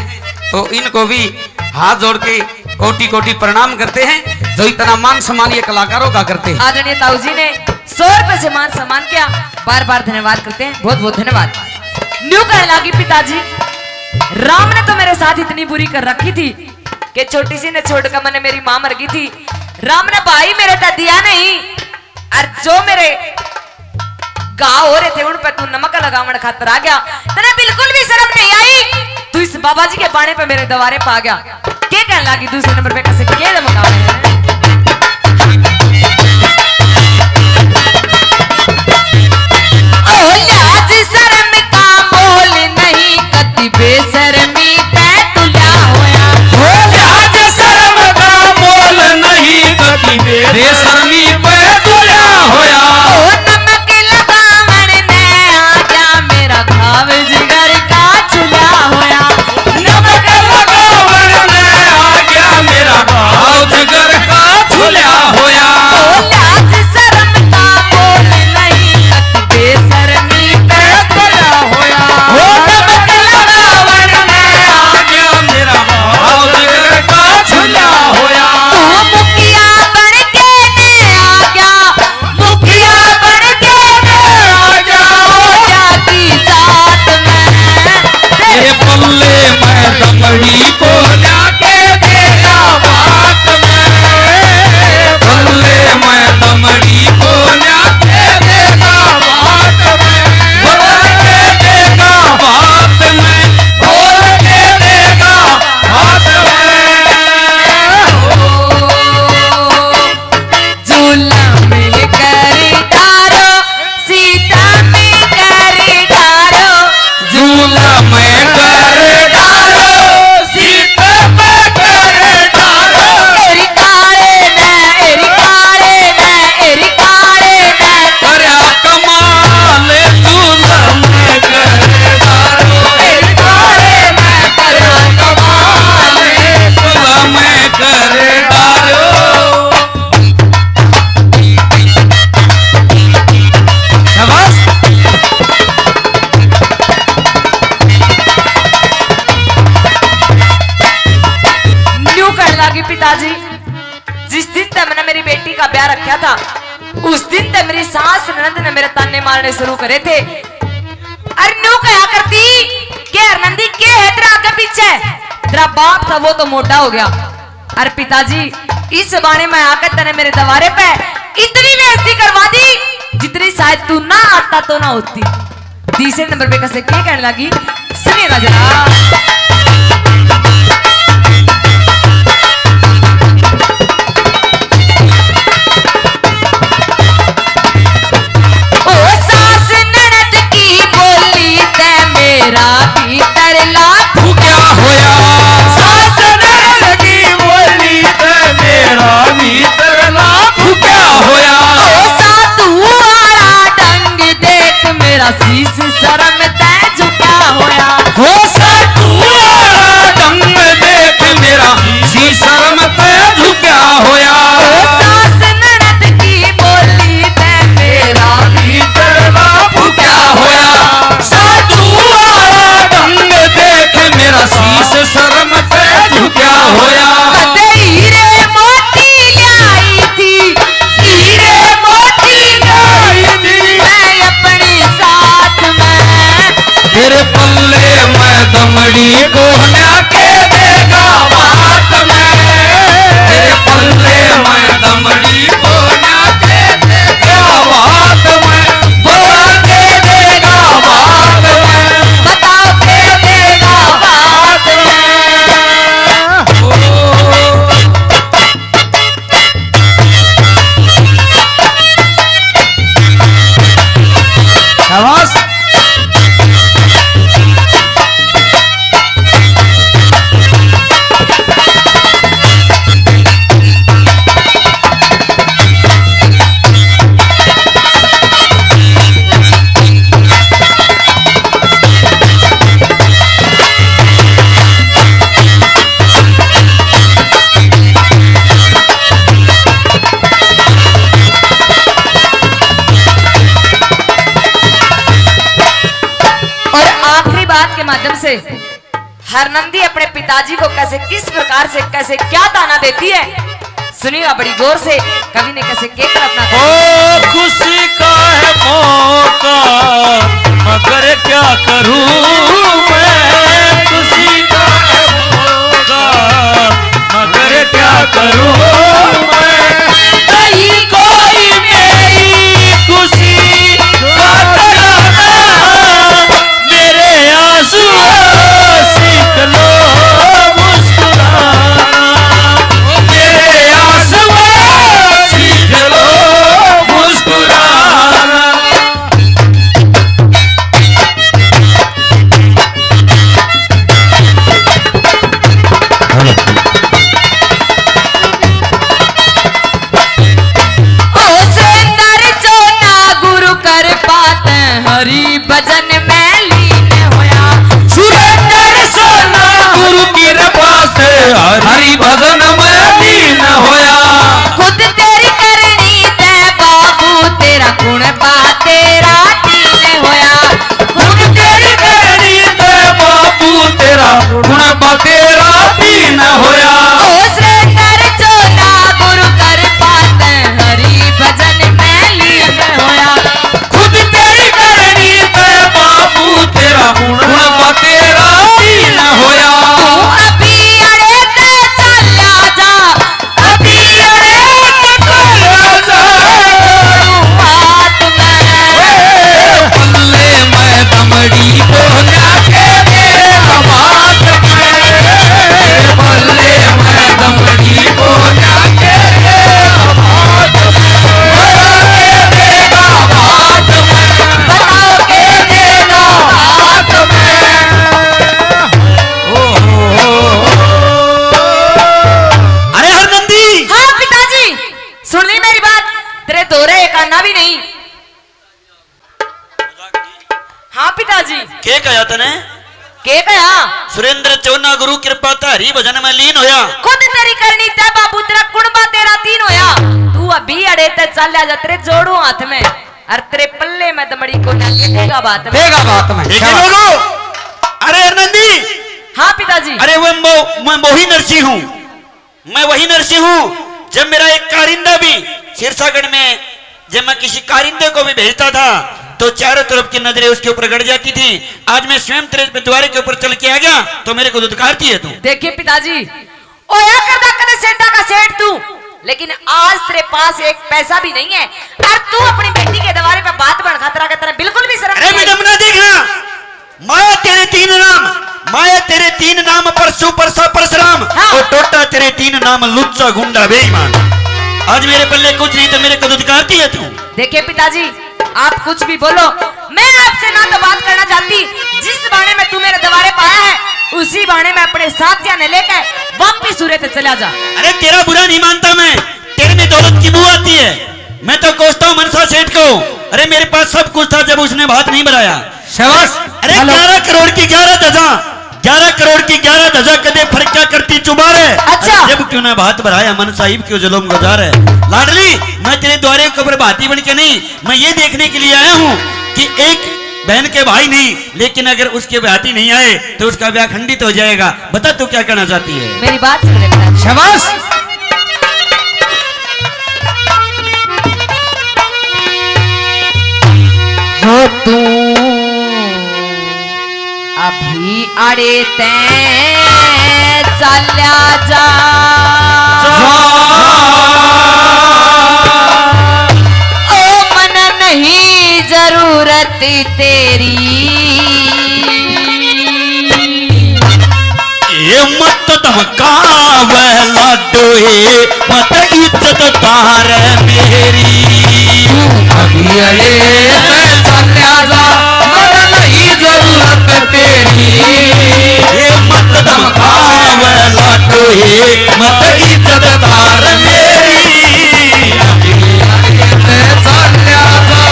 तो इनको भी हाथ जोड़ के कोटि कोटि प्रणाम करते हैं, जो इतना मान सम्मान ये कलाकारों का करते हैं। आदरणीय ताऊ जी ने 100 रुपए से मान सम्मान किया, बार बार धन्यवाद करते हैं, बहुत बहुत धन्यवाद। न्यू कहने लगी पिताजी, राम ने तो मेरे साथ इतनी बुरी कर रखी थी कि छोटी सी ने छोड़कर मैंने मेरी मां मर गई थी। राम ने भाई मेरे तक दिया नहीं, और जो मेरे गाँव हो रहे थे उन पे तू नमक लगावण खातर आ गया। तेरे बिल्कुल भी शर्म नहीं आई, तू इस बाबा जी के बाणे पे मेरे दवारे पा गया। क्या कहने लगी दूसरे नंबर पे कैसे के दमकावे लाज शर्म का मोल नहीं, कति बेशर्मी पे तुला होया। लाज शर्म का मोल नहीं, कति बेशर्मी पे तुला होया। ओ नमक लगावण ने आ गया, मेरा घाव जिगर का चुला होया। नमक लगावण ने आ गया, मेरा घाव जिगर आया था, उस दिन तक मेरी सास ननद ने मेरे ताने मारने शुरू करे थे। अरे न्यू कहा करती के हरनंदी के है तेरा आगे पीछे, तेरा बाप था वो तो मोटा हो गया। अरे पिताजी इस बारे में आकर तेने मेरे दवारे पे इतनी बेइज्जती करवा दी जितनी शायद तू ना आता तो ना होती। तीसरे नंबर पे कैसे क्या कहने लगी, सुनिएगा जरा। मेरा भीतर लाखू क्या होया, सास ननद की बोली ते मेरा भीतर लाखू क्या होया। सातू वाला डंग देख मेरा शीश शर्म ते झुका होया। हो सातू वाला डंग देख मेरा शीश शर्म ते झुका होया। सास ननद की बोली ते मेरा भीतर लाखू क्या होया। मेरा शीश शर्म से झुका होया। हीरे मोती लाई थी, हीरे मोती लाई थी मैं अपने साथ में, तेरे पल्ले मैं दमड़ी को ना के देगा बात में, तेरे पल्ले मैं दमड़ी को ना के देगा बात में, बोल के देगा बात में, बताओ के देगा बात में। शाबाश। के माध्यम से हरनंदी अपने पिताजी को कैसे किस प्रकार से कैसे क्या ताना देती है, सुनिएगा बड़ी गौर से। कवि ने कैसे केकर अपना ओ खुशी का है मौका मगर क्या करूं मैं, खुशी का है मौका मगर क्या करूं मैं, नहीं कोई मेरी खुशी का तराना, मेरे आंसू सीख लो मुस्कुराना, मेरे आंसू सीख लो मुस्कुराना। हरि भजन में लीन होया, सुरेंद्र सोना गुरु की कृपा से हरि भजन में लीन होया, खुद तेरी करनी ते बाबू तेरा गुण पा तेरा दीन होया, खुद तेरी करनी ते बाबू तेरा गुण पा तेरा दीन होया, ओ सुरेंद्र सोना गुरु कर पाते हरि भजन में लीन होया, तेरा गुण तेरा दीन होया, अभी अड़े ते चला जा, अभी अड़े ते चला जा, बात में पल्ले मैं दमड़ी को जाके देगा बात में, पल्ले मैं दमड़ी को जाके देगा बात में, देगा बात में, बताओ के देगा बात में। अरे हरनंदी, हाँ पिताजी सुन ली मेरी बात, तेरे दोहरे एक आना भी नहीं। हाँ पिताजी के कहा तने? के कहा? सुरेंद्र चौना गुरु कृपा हरि भजन में लीन होया, खुद तेरी करनी ते बाबू तेरा कुणबा तेरा तीन होया, तू अभी अड़े ते चल जा, तेरे जोड़ो हाथ में और तेरे पल्ले में दमड़ी को ना देगा बात में, देगा बात में। देखे लोगो। अरे हरनंदी, हाँ पिताजी अरे मैं वही नरसिंह हूँ, मैं वही नरसिंह हूँ जब मेरा एक कारिंदा भी सिरसागढ़ में जब मैं किसी कारिंदे को भी भेजता था तो चारों तरफ की नजरें उसके ऊपर गड़ जाती थी। आज मैं स्वयं तेरे द्वारे के ऊपर चल के आ गया तो मेरे को धुतकारती है तू। देखिए पिताजी, ओया करदा कदे सेठा का सेठ तू, लेकिन आज तेरे पास एक पैसा भी नहीं है और तू अपनी बेटी के दवारे पे बात बन खतरा के तरह बिल्कुल भी शर्म अरे नहीं मैडम ना देखना, माया तेरे तीन नाम, माया तेरे तीन नाम, परसू परसा परशुराम, हाँ। और टोटा तेरे तीन नाम, लुच्चा गुंडा बेईमान। आज मेरे पल्ले कुछ नहीं तो मेरे को धुतकारती है तू। देखिए पिताजी, आप कुछ भी बोलो, मैं आपसे ना तो बात करना चाहती। जिस बाणे में तू मेरे दवारे पाया है उसी बाणे में अपने साथ जाने लेकर वापिस सूर्य से चला जा। अरे तेरा बुरा नहीं मानता मैं, तेरे में दौलत की बू आती है। मैं तो कोसता हूँ मनसा सेठ को, अरे मेरे पास सब कुछ था जब उसने भात नहीं बनाया। शाबाश। अरे 11 करोड़ की 11 धजा, 11 करोड़ की 11 धजा कदे फर्क क्या करती चुबार है। अच्छा। जब क्यों ना भात भराया मन साहिब क्यों जुल्म गुजार है। लाडली, मैं तेरे द्वारे के ऊपर भाती बन के नहीं, मैं ये देखने के लिए आया हूँ कि एक बहन के भाई नहीं, लेकिन अगर उसके भाती नहीं आए तो उसका ब्याह खंडित हो जाएगा। बता तू क्या कहना चाहती है। मेरी बात सुन ले पिताजी। शाबाश। हो तू अभी अड़े ते चल्या जा, ओ मन नहीं जरूरत तेरी, ये मत धमकावे लाडोए, मत इज्जत तार मेरी। अभी अरे चल्या जा, मन नहीं जरूरत तेरी। ये मत धमकावे लाडोए, मत इज्जत तार मेरी। चल्या जा,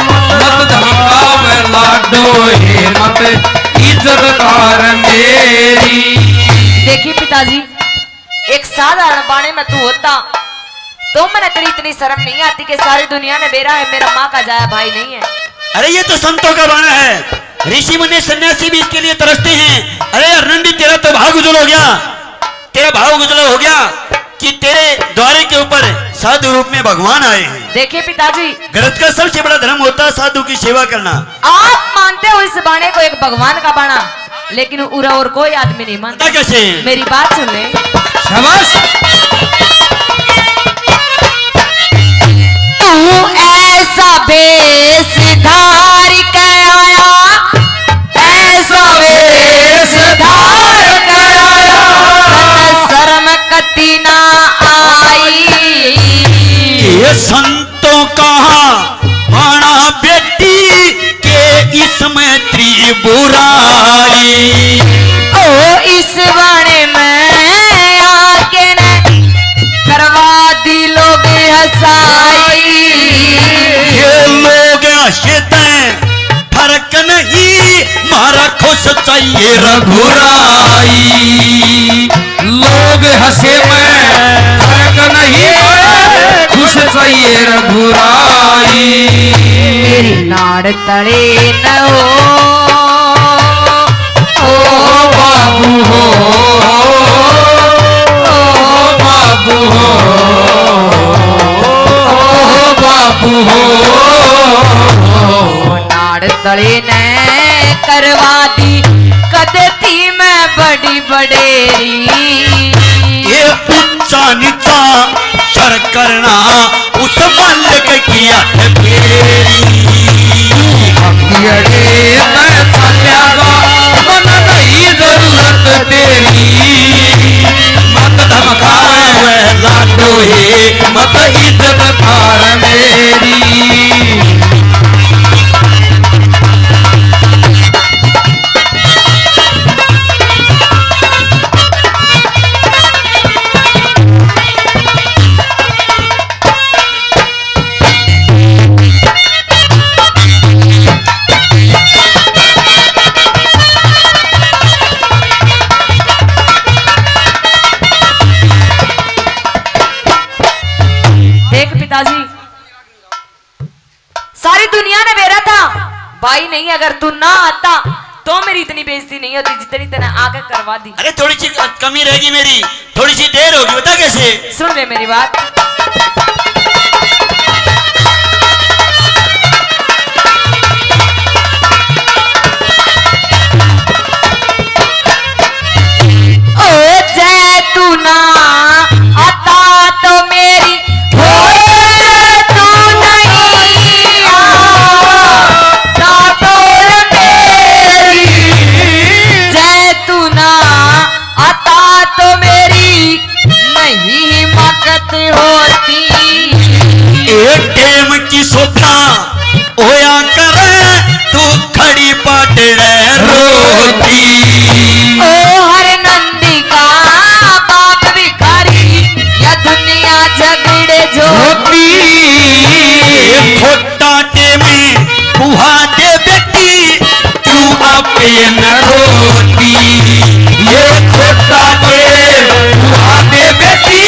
मत धमकावे लाडोए, मत इज्जत तार मेरी। देखिए पिताजी, एक साधारण बाणे में तू होता तो मैंने तेरी इतनी शर्म नहीं आती कि सारी दुनिया ने बेरा है मेरा माँ का जाया भाई नहीं है। अरे ये तो संतों का बाणा है, ऋषि मुनि सन्यासी भी इसके लिए तरसते हैं। अरे अरनंदी, तेरा तो भाव उज्जवल हो गया, तेरा भाव उज्जवल हो गया कि तेरे द्वारे के ऊपर साधु रूप में भगवान आए हैं। देखिए पिताजी, गरज का सबसे बड़ा धर्म होता है साधु की सेवा करना। आप मानते हो इस बाणे को एक भगवान का बाणा, लेकिन उरा और कोई आदमी नहीं मानता। कैसे? मेरी बात सुन ले। शाबाश। तू ऐसा बेस धार के आया, ऐसा बेस धार के आया, शर्म कति ना आई। ये संतों कहा बाणा बेटी के इसमें त्रिबुराई। ओ इस बाणे में आके ने करवा दी लोग हंसाई। ये लोग हंसते फर्क नहीं, मारा खुश चाहिए रघुराई। लोग हंसे में फर्क नहीं, खुश चाहिए रघुराई। मेरी नाड़ तड़े न हो बाबू हो, बाबू हो, बाबू हो। नाड़ तड़े ने करवा दी कदती में बड़ी बडेरी। ये ऊंचा नीचा शर करना उस मालिक की आठ फेरी। अरे मैं चल्या जा, मन नहीं जरूरत तेरी। मत धमकावे लाडोए, मत इज्जत तार मेरी। सारी दुनिया ने मेरा था भाई नहीं, अगर तू ना आता तो मेरी इतनी बेइज्जती नहीं होती जितनी तेने आगे करवा दी। अरे थोड़ी सी कमी रहेगी मेरी, थोड़ी सी देर होगी, बता कैसे? सुन ले मेरी बात। ओ जैतूना आता तो मेरी हो, तू नहीं आता तो मेरी, जैतूना आता तो मेरी नहीं हिम्मत होती। एक टेम की सोता होया करे तू खड़ी पाटड़े रोती। ओ हर नंदी का बाप भिखारी या दुनिया झगड़े झोंकी। खोटा टेमी बुहा दे बेटी क्यों आपे न रोती। ये खोटा टेम बुहा दे बेटी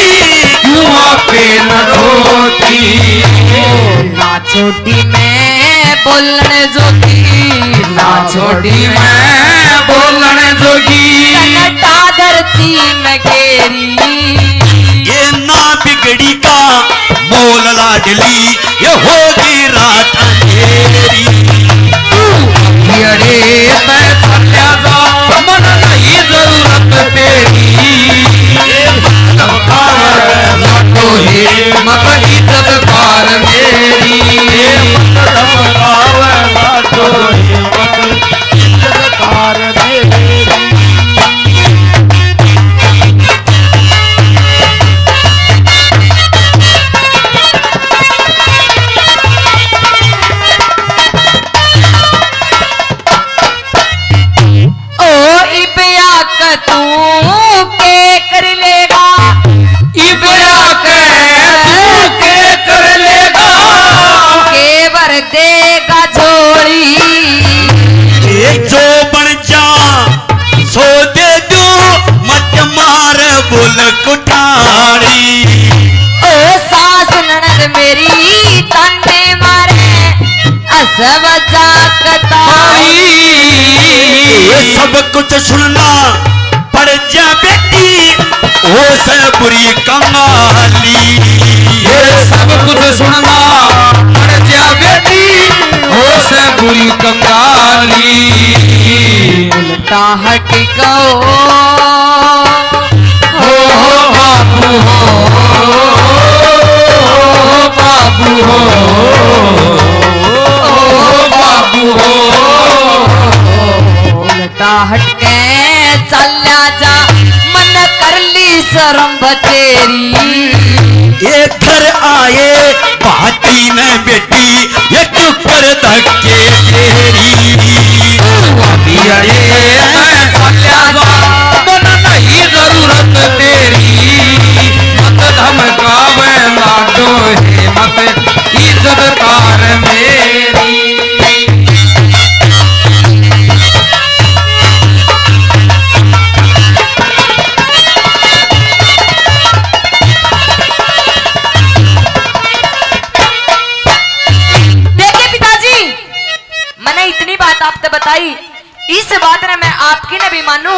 क्यों आपे न रोती। ना छोटी मैं बोलने जोगी, ना छोटी मैं बोलने जोगी, कनटा धरती में घेरी। ये ना बिगड़ी का मोल लाडली ये होगी रात अंधेरी। अरे मैं चल्या जा मन नहीं जरूरत तेरी। लाटो हे मत इज्जत कार मेरी। लाटो हे मत इज्जत कार मेरी। तू के कर लेगा, इबरा के तू के कर लेगा, के भर देगा झोली। जो बन जा सो दे दो मत मार बुल कुठारी। ओ सास ननद मेरी तन्ने मारे असब जाकतारी। सब कुछ सुनना पड़ जा बेटी वो से बुरी कंगाली। ये सब कुछ सुनना पड़ जा बेटी वो से बुरी कंगाली। उल्टा हट गओ हो बाबू हो बाबू हो बाबू हो। उल्टा हटके चल्या जा मन कर ली शर्म तेरी। ये घर आए बाती में बेटी ये चुकर धक्के तेरी। अभी आए मैं चल्या जा मन नहीं जरूरत तेरी। मत धमकावे लाडो हे मत इज्जत कार मेरी। आपने बताई इस बात ने मैं आपकी ने भी मानू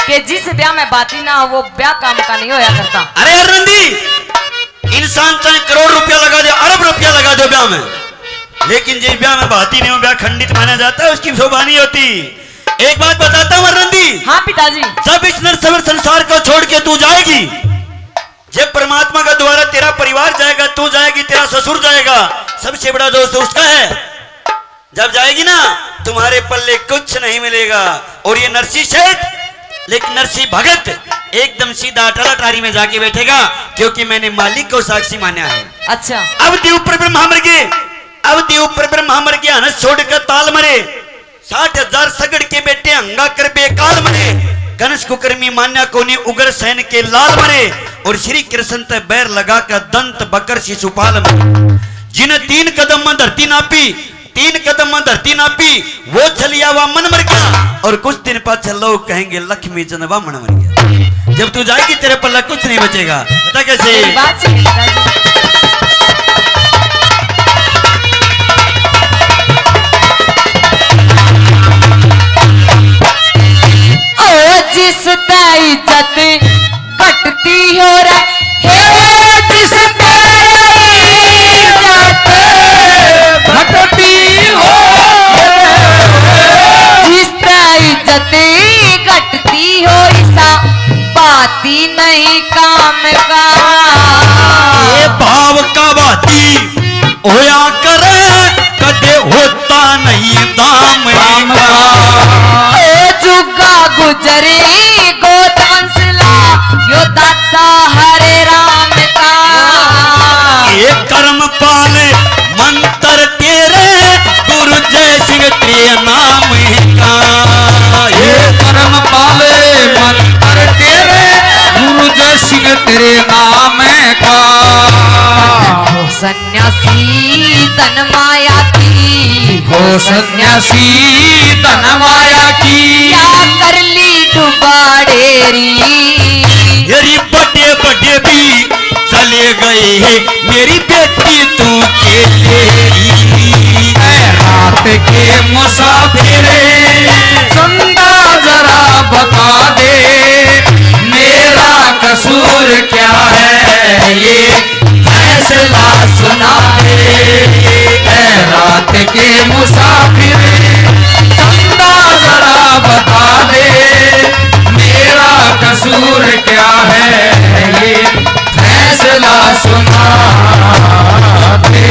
कि जिस ब्याह में बाती ना हो वो ब्याह काम का नहीं होया करता। अरे अरविंदी इंसान चाहे करोड़ रुपया लगा दे अरब रुपया लगा दो ब्याह में, लेकिन जिस ब्याह में बाती नहीं हो ब्याह खंडित माना जाता है, उसकी शोभा नहीं होती। एक बात बताता हूँ अरविंदी। हाँ पिताजी। जब इस नरसवर संसार को छोड़ के तू जाएगी, जब परमात्मा का द्वारा तेरा परिवार जाएगा, तू जाएगी, तेरा ससुर जाएगा, सबसे बड़ा दोस्त उसका है। जब जाएगी ना तुम्हारे पल्ले कुछ नहीं मिलेगा। और ये नरसी सेठ लेकिन नरसी भगत एकदम सीधा अटारी में जाके बैठेगा, क्योंकि मैंने मालिक को साक्षी माना है। अच्छा। अब देव पर ब्रह्मा मर गए, अब देव पर ब्रह्मा मर गया, हंस छोड़ कर ताल मरे, 60,000 सगड़ के बेटे हंगा कर बेकाल मरे, गणेश कुकर्मी मान्या कोनी उग्र सैन के लाल मरे, और श्री कृष्ण ते बैर लगा कर दंत बकर शिशुपाल मरे। जिन्हें 3 कदम में धरती नापी, 3 कदम में धरती नापी, वो छलिया हुआ मन मर गया। और कुछ दिन पाछे लोग कहेंगे लक्ष्मी जनवा मन मर गया। जब तू जाएगी तेरे पल्ला कुछ नहीं बचेगा। बता कैसे? बात सही है। धन माया की, हो सन्यासी धन माया की, क्या कर ली डुबाड़ेरी। मेरी बड़े बड़े भी चले गए हैं, मेरी बेटी तू के तेरी। रात के मुसाफिर चंदा जरा बता दे, मेरा कसूर क्या है ये फैसला सुना दे। रात के मुसाफिर चंदा जरा बता दे, मेरा कसूर क्या है ये फैसला सुना दे।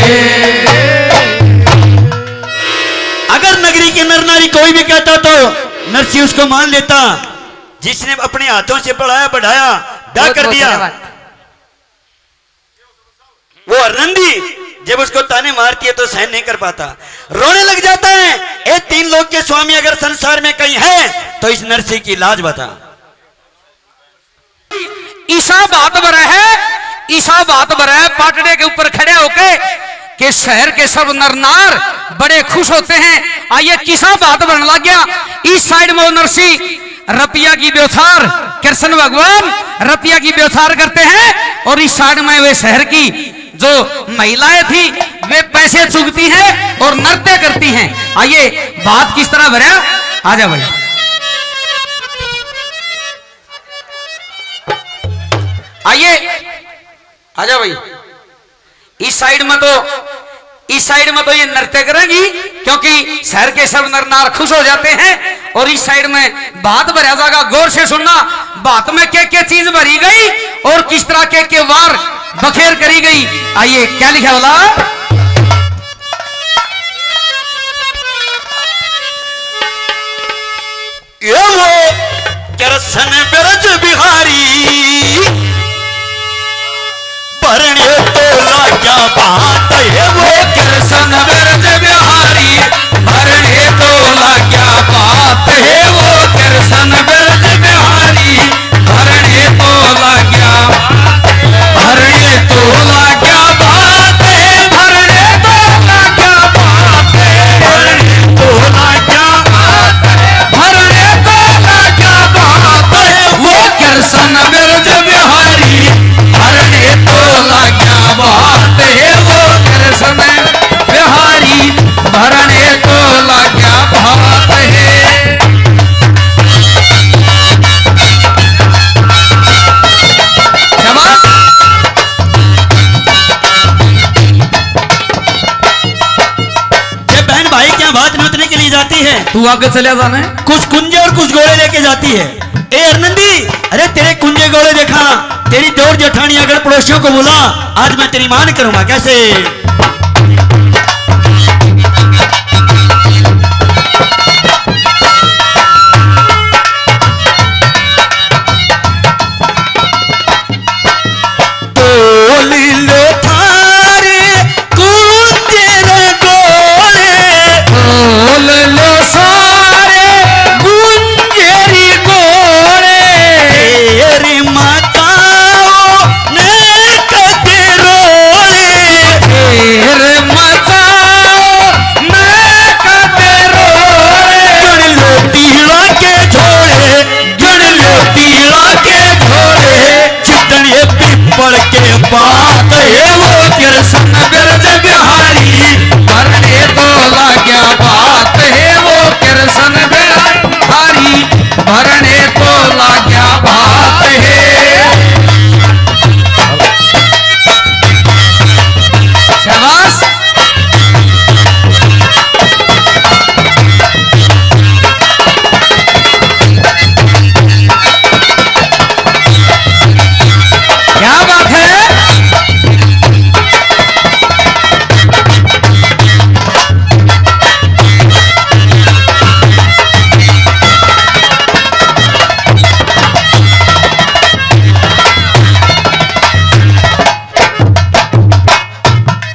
अगर नगरी के नर नारी कोई भी कहता तो नरसी उसको मान लेता, जिसने अपने हाथों से बढ़ाया बढ़ाया ब्याह कर दिया। वो हरनंदी जब उसको ताने मारती है तो सहन नहीं कर पाता, रोने लग जाता है। ये तीन लोग के स्वामी अगर संसार में कहीं है तो इस नरसी की लाज बता। ईसा बात बर है, ईसा बात बर है पाटड़े के ऊपर खड़े होके कि शहर के सब नरनार बड़े खुश होते हैं। आइए किसा बात बनने लग गया। इस साइड में वो नरसी रपिया की ब्यौथार, कृष्ण भगवान रपिया की ब्यौथार करते हैं, और इस साइड में वे शहर की जो महिलाएं थी वे पैसे चुगती हैं और नृत्य करती हैं। आइए बात किस तरह भरा, आजा भाई। आइए आजा भाई। इस साइड में तो ये नृत्य करेंगी क्योंकि शहर के सब नर नार खुश हो जाते हैं, और इस साइड में बात भरा जाएगा। गौर से सुनना, बात में क्या चीज भरी गई और किस तरह के वार बखेर करी गई। आइए क्या लिखा बोला, ये वो कृष्ण बिरज बिहारी, भरने तोला क्या बात है। वो कृष्ण बिरज बिहारी, भरने तोला क्या बात है। वो कृष्ण बिरज बिहारी, भरने तोला क्या, भरने तोला क्या बात है। भरने तोला क्या बात है। भरने तोला क्या बात है। भरने तोला क्या बात है। वो कृष्ण बिरज बिहारी, भरने तोला क्या बात है। वो कृष्ण बिहारी, भरने तोला क्या बात है। शाबाश। जब बहन भाई क्या बात नोचने के लिए जाती है, तू आगे चले जाना है। कुछ कुंजे और कुछ गोले लेके जाती है। ए अरनंदी, अरे तेरे कुंजे गोले देखा, तेरी दौड़ जेठानी अगर पड़ोसियों को बोला आज मैं तेरी मान करूंगा। कैसे बोली लो थारे कुंजे रे गोले, बोल लो सारे गुंजेरी गोले, तेरी माताओं ने कदे रोले, तेरे मचाओ मैं कदे रोले। गण लो तीड़ा के झोले, गण लो तीड़ा के झोले, चितने पिपड़ के बात है। वो कृष्ण बिरज बिहारी, भरने तोला क्या बात है। वो कृष्ण बिहारी, भरने तोला क्या बात है। शाबाश। क्या बात है।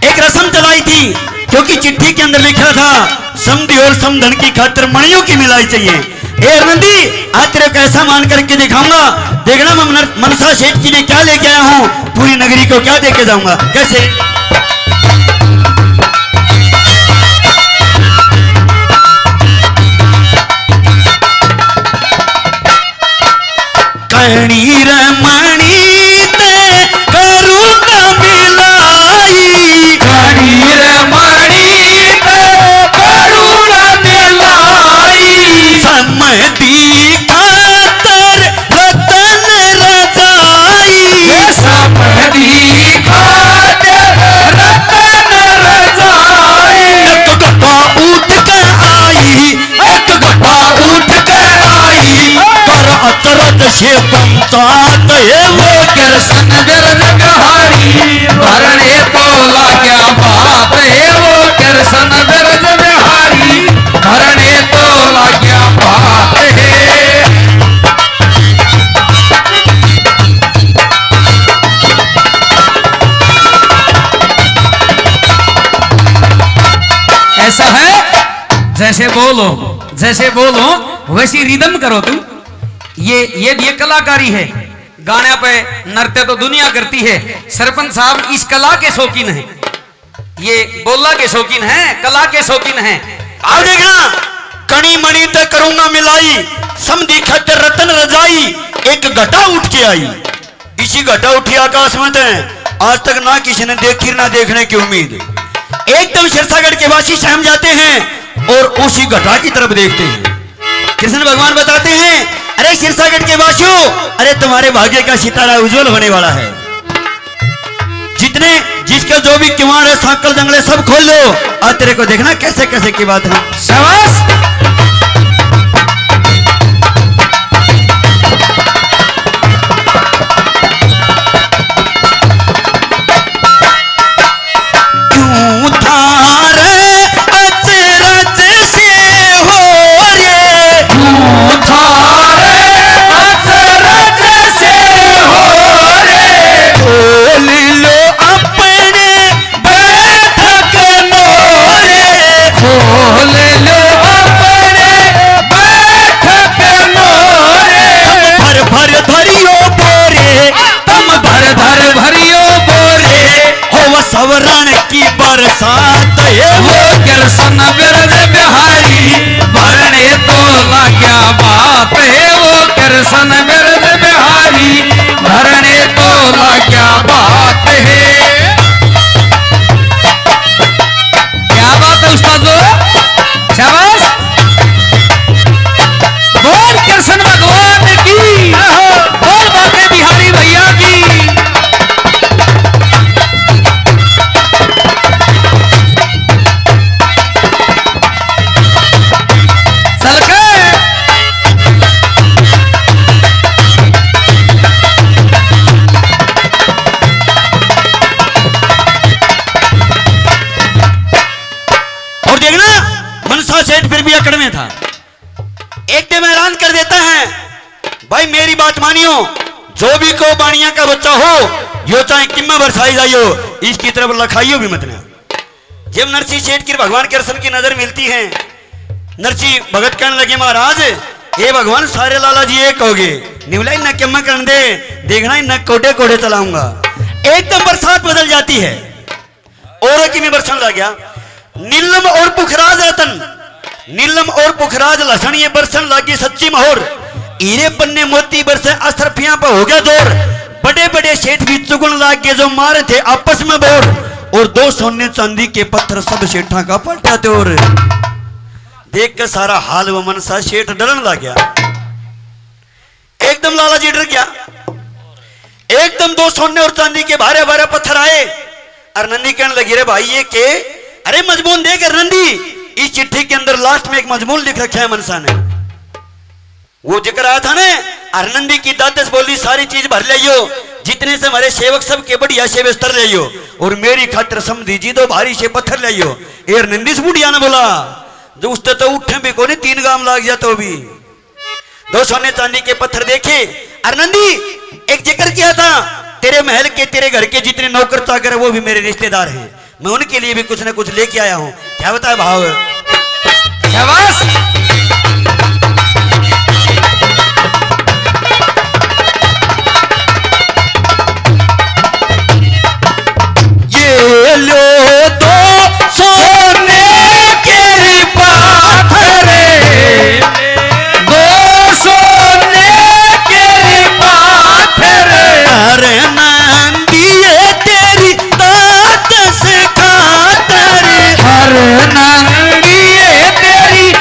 एक रस्म चलाई थी क्योंकि चिट्ठी के अंदर लिखा था समधी और समधन की खातिर मणियों की मिलाई चाहिए। ए अरविंदी, आज तेरे को ऐसा मान करके दिखाऊंगा, देखना मैं मनसा सेठ जी ने क्या लेके आया हूँ, पूरी नगरी को क्या देके जाऊंगा। कैसे ऐसा है जैसे बोलो वैसी रिदम करो तुम। ये कलाकारी है। गाने पे नृत्य तो दुनिया करती है। सरपंच साहब इस कला के शौकीन हैं, ये बोला के शौकीन हैं, कला के शौकीन हैं। आओ देखना, कणी मणि तक करूंगा मिलाई, समधी खत रतन रजाई, एक घटा उठ के आई। इसी घटा उठी आकाश में थे, आज तक ना किसी ने देखी ना देखने की उम्मीद। एकदम सिरसागढ़ के वासी सहम जाते हैं और उसी घटा की तरफ देखते हैं। कृष्ण भगवान बताते हैं, अरे सिरसागढ़ के वासियों, अरे तुम्हारे भाग्य का सितारा उज्जवल होने वाला है। जिसका जो भी किवाड़ है, सांकल जंगले सब खोल लो। आज तेरे को देखना कैसे कैसे की बात है। शाबाश। क्यों थारे अचरज से हो रे, क्यों थारे अचरज से हो रे, खोल लो अपने बैठक मोरे, खोल लो अपने बैठक मोरे। भर भर धरियो बोरे, तुम भर भर भरियो बोरे, हो सवरण की बरसात है वो कृष्ण बिरज बिहारी, भरने तो लाग्या बात है। वो कृष्ण बिरज बिहारी, भरने तो लाग्या बात है। क्या बात है उस्ताद, शाबाश। बोल कृष्ण भगवान की, बोल बाके बिहारी भैया की। और देखना, मनसा सेठ फिर भी अकड़ में था। एक दिन ऐलान कर देता है, भाई मेरी बात मानियो, जो भी को बाणिया का बच्चा हो, यो चाहे किम्मा बरसाई जाइयो, इसकी तरफ लखाइयो भी मत ना। जब नरसी सेठ की भगवान कृष्ण की नजर मिलती है, नरसी भगत कहने लगे, महाराज ये भगवान सारे लाला जी एक हो गए, निवलाई न किम्मा कर दे, देखना न कोटे कोटे चलाऊंगा। एकदम बरसात बदल जाती है, और की में बरसन लग गया। नीलम और पुखराज रतन, नीलम और पुखराज लसन ये बरसन लागी सच्ची मोहर। हीरे पन्ने मोती बरसे असरफियां पर हो गया जोर। बड़े बड़े सेठ भी चुगन लाग के जो मारे थे आपस में बोर, और 2 सोने चांदी के पत्थर सब सेठा का पलटा थे। और देख कर सारा हाल व मनसा सेठ डरन लग गया। एकदम लाला जी डर गया। एकदम 2 सोने और चांदी के भारे भारे पत्थर आए। और नंदी कहने लगी, रे भाई ये के, अरे मजमून देख नंदी, इस चिट्ठी के अंदर लास्ट में एक मजमून लिख रखा है मनसा ने। वो जिक्र आया था ना, अरनंदी की दादस बोली सारी चीज भर लियो, जितने से हमारे सेवक सब के बढ़िया से बिस्तर लियो, और मेरी खातिर समझी जी 2 भारी से पत्थर लियो। एर नंदी से बुढ़िया ने बोला, जो उसते तो उठे भी को नहीं, 3 गाम लाग जाता तो भी। 2 सोने चांदी के पत्थर देखे। अरनंदी एक जिक्र किया था, तेरे महल के तेरे घर के जितने नौकर चाकर है वो भी मेरे रिश्तेदार हैं, मैं उनके लिए भी कुछ ना कुछ लेके आया हूं। क्या बताया भाव? शाबाश। ये लो 2 सोने के पाथरे, 2 सोने के पाथरे, अरे नंदी ये तेरी दात से खातर, हर नंगी तेरी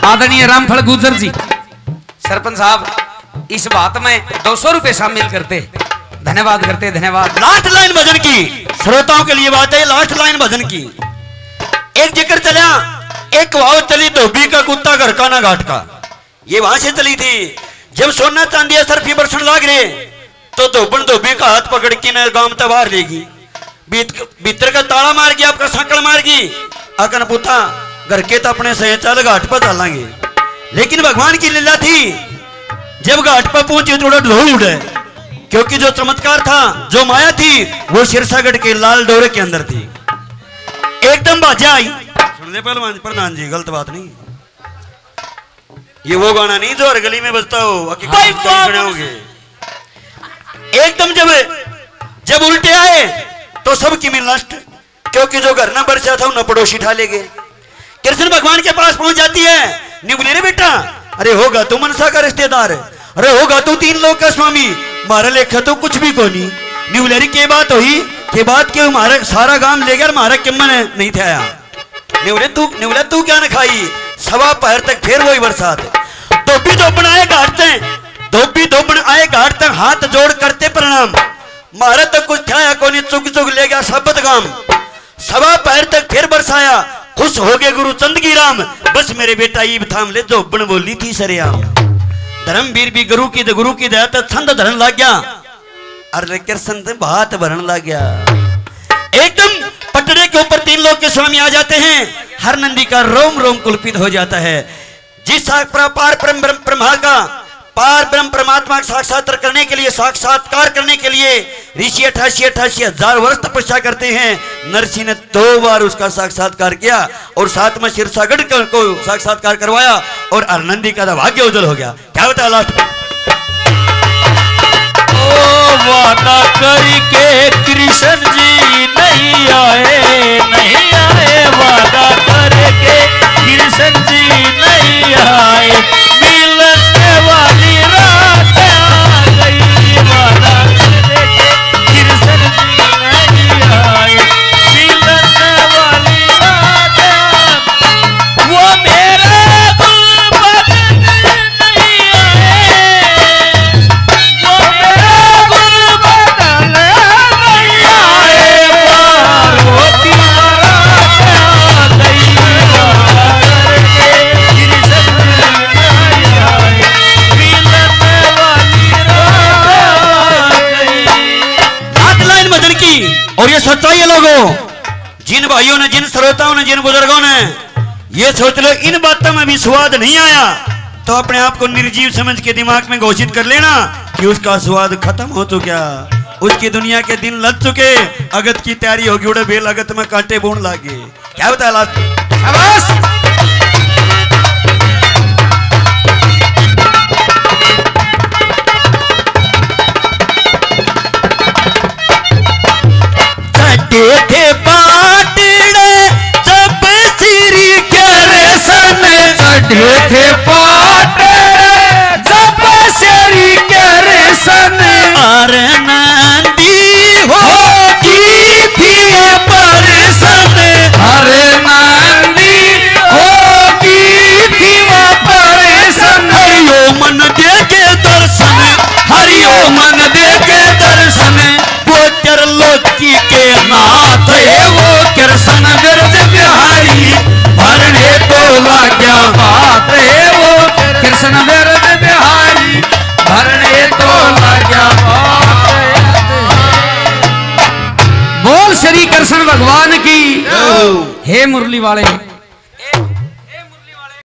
आदरणीय रामफल गुजर जी सरपंच साहब इस बात में 200 रुपए शामिल करते, धन्यवाद करते, धन्यवाद। लास्ट लाइन भजन की श्रोताओं के लिए बात है, लास्ट लाइन भजन की। एक जिक्र चला, एक वाव चली धोबी का कुत्ता घर का ना घाट का, ये वहां से चली थी। जब सोना चांदी सरफी बरसन लाग रहे तो धोबन धोबी का हाथ पकड़ के न गांव तबार लेगी, भीतर का ताला मार गया, आपका सांकड़ मार गई, आकन पुता घर के तो अपने सहे चल घाट पर चलेंगे। लेकिन भगवान की लीला थी, जब घाट पर पहुंचे थोड़ा ढोल उड़े, क्योंकि जो चमत्कार था, जो माया थी, वो सिरसागढ़ के लाल डोरे के अंदर थी। एकदम बाजा आई, सुन ले पहलवान प्रधान जी, गलत बात नहीं, ये वो गाना नहीं जो हर गली में बजता हो, सुने होंगे। एकदम जब उल्टे आए तो सबकी मिल नष्ट, क्योंकि जो घर न बरसा था उन्हें पड़ोसी ठा ले गए। कृष्ण भगवान के पास पहुंच जाती है, नहीं बोले रे बेटा, अरे होगा तू मनसा का रिश्तेदार, अरे होगा तू 3 लोग का स्वामी, मारा लेखा तो कुछ भी को नहीं बोले रे के बात हुई, के बात के हमारे सारा गांव ले गया, हमारा किम्मन नहीं था आया। नहीं बोले तू क्या न खाई, सवा पहर तक फिर वही बरसात। धोबी धोबन आए घाट तक, धोबी धोबन आए घाट तक, हाथ जोड़ करते प्रणाम, मारा तक कुछ था को नहीं, चुग चुग ले गया सबत गांव। सवा पैर तक फिर बरसाया, खुश हो गए गुरु चंदगी राम, बस मेरे बेटा ईब थाम ले, धोबन बोली थी सरेआम। धर्मवीर भी गुरु की दया तक छंद धरन लग गया, अरे कृष्ण भात भरन लग गया। एकदम पटड़े के ऊपर 3 लोग के स्वामी आ जाते हैं, हर नंदी का रोम रोम कुलपित हो जाता है। जिस पार ब्रह्मा का, पार ब्रह्म परमात्मा का साक्षात्कार करने के लिए, साक्षात्कार करने के लिए ऋषि 88 हजार वर्ष तपस्या करते हैं। नरसिंह ने 2 बार उसका साक्षात्कार किया और साथ में सिरसागढ़ को साक्षात्कार करवाया और आनंदी का भाग्य उज्जवल हो गया। क्या होता है लास्ट में? ओ वादा करके कृष्ण जी नहीं आए, नहीं आए, वादा करके कृष्ण जी नहीं आए, मिलने वाली रात आ गई, वादा करके कृष्ण जी नहीं आए, मिलने वाली रात वो मेरे गुलबन नहीं आए, वो मेरे गुलबन नहीं आए, पार्वती बारात आ गई, वादा करके कृष्ण जी नहीं आए, मिलने वाली रात आ गई। लास्ट लाइन भजन की, और ये सच्चाई है लोगों, जिन भाइयों ने, जिन श्रोताओं ने, जिन बुजुर्गों ने ये सोच लो इन बातों में भी स्वाद नहीं आया, तो अपने आप को निर्जीव समझ के दिमाग में घोषित कर लेना कि उसका स्वाद खत्म हो चुका, उसकी दुनिया के दिन लग चुके, अगत की तैयारी होगी, उड़े बेल अगत में कांटे बूंद लागे। क्या बताया लास्ट? शाबाश। थे पाटड़े जब श्री कृष्ण, चढ़े थे पाटड़े जब श्री कृष्ण, और नंदी होगी थी परसन, हरे नंदी होगी थी परसन, हरियो मन दे के दर्शन, हरियो मन दे के दर्शन, वो त्रिलोकी के नाथ है वो कृष्ण बिरज बिहारी, भरने तो लाग्या बात है वो कृष्ण बिरज बिहारी, भरने तो लाग्या बात। बोल श्री कृष्ण भगवान की। हे मुरली वाले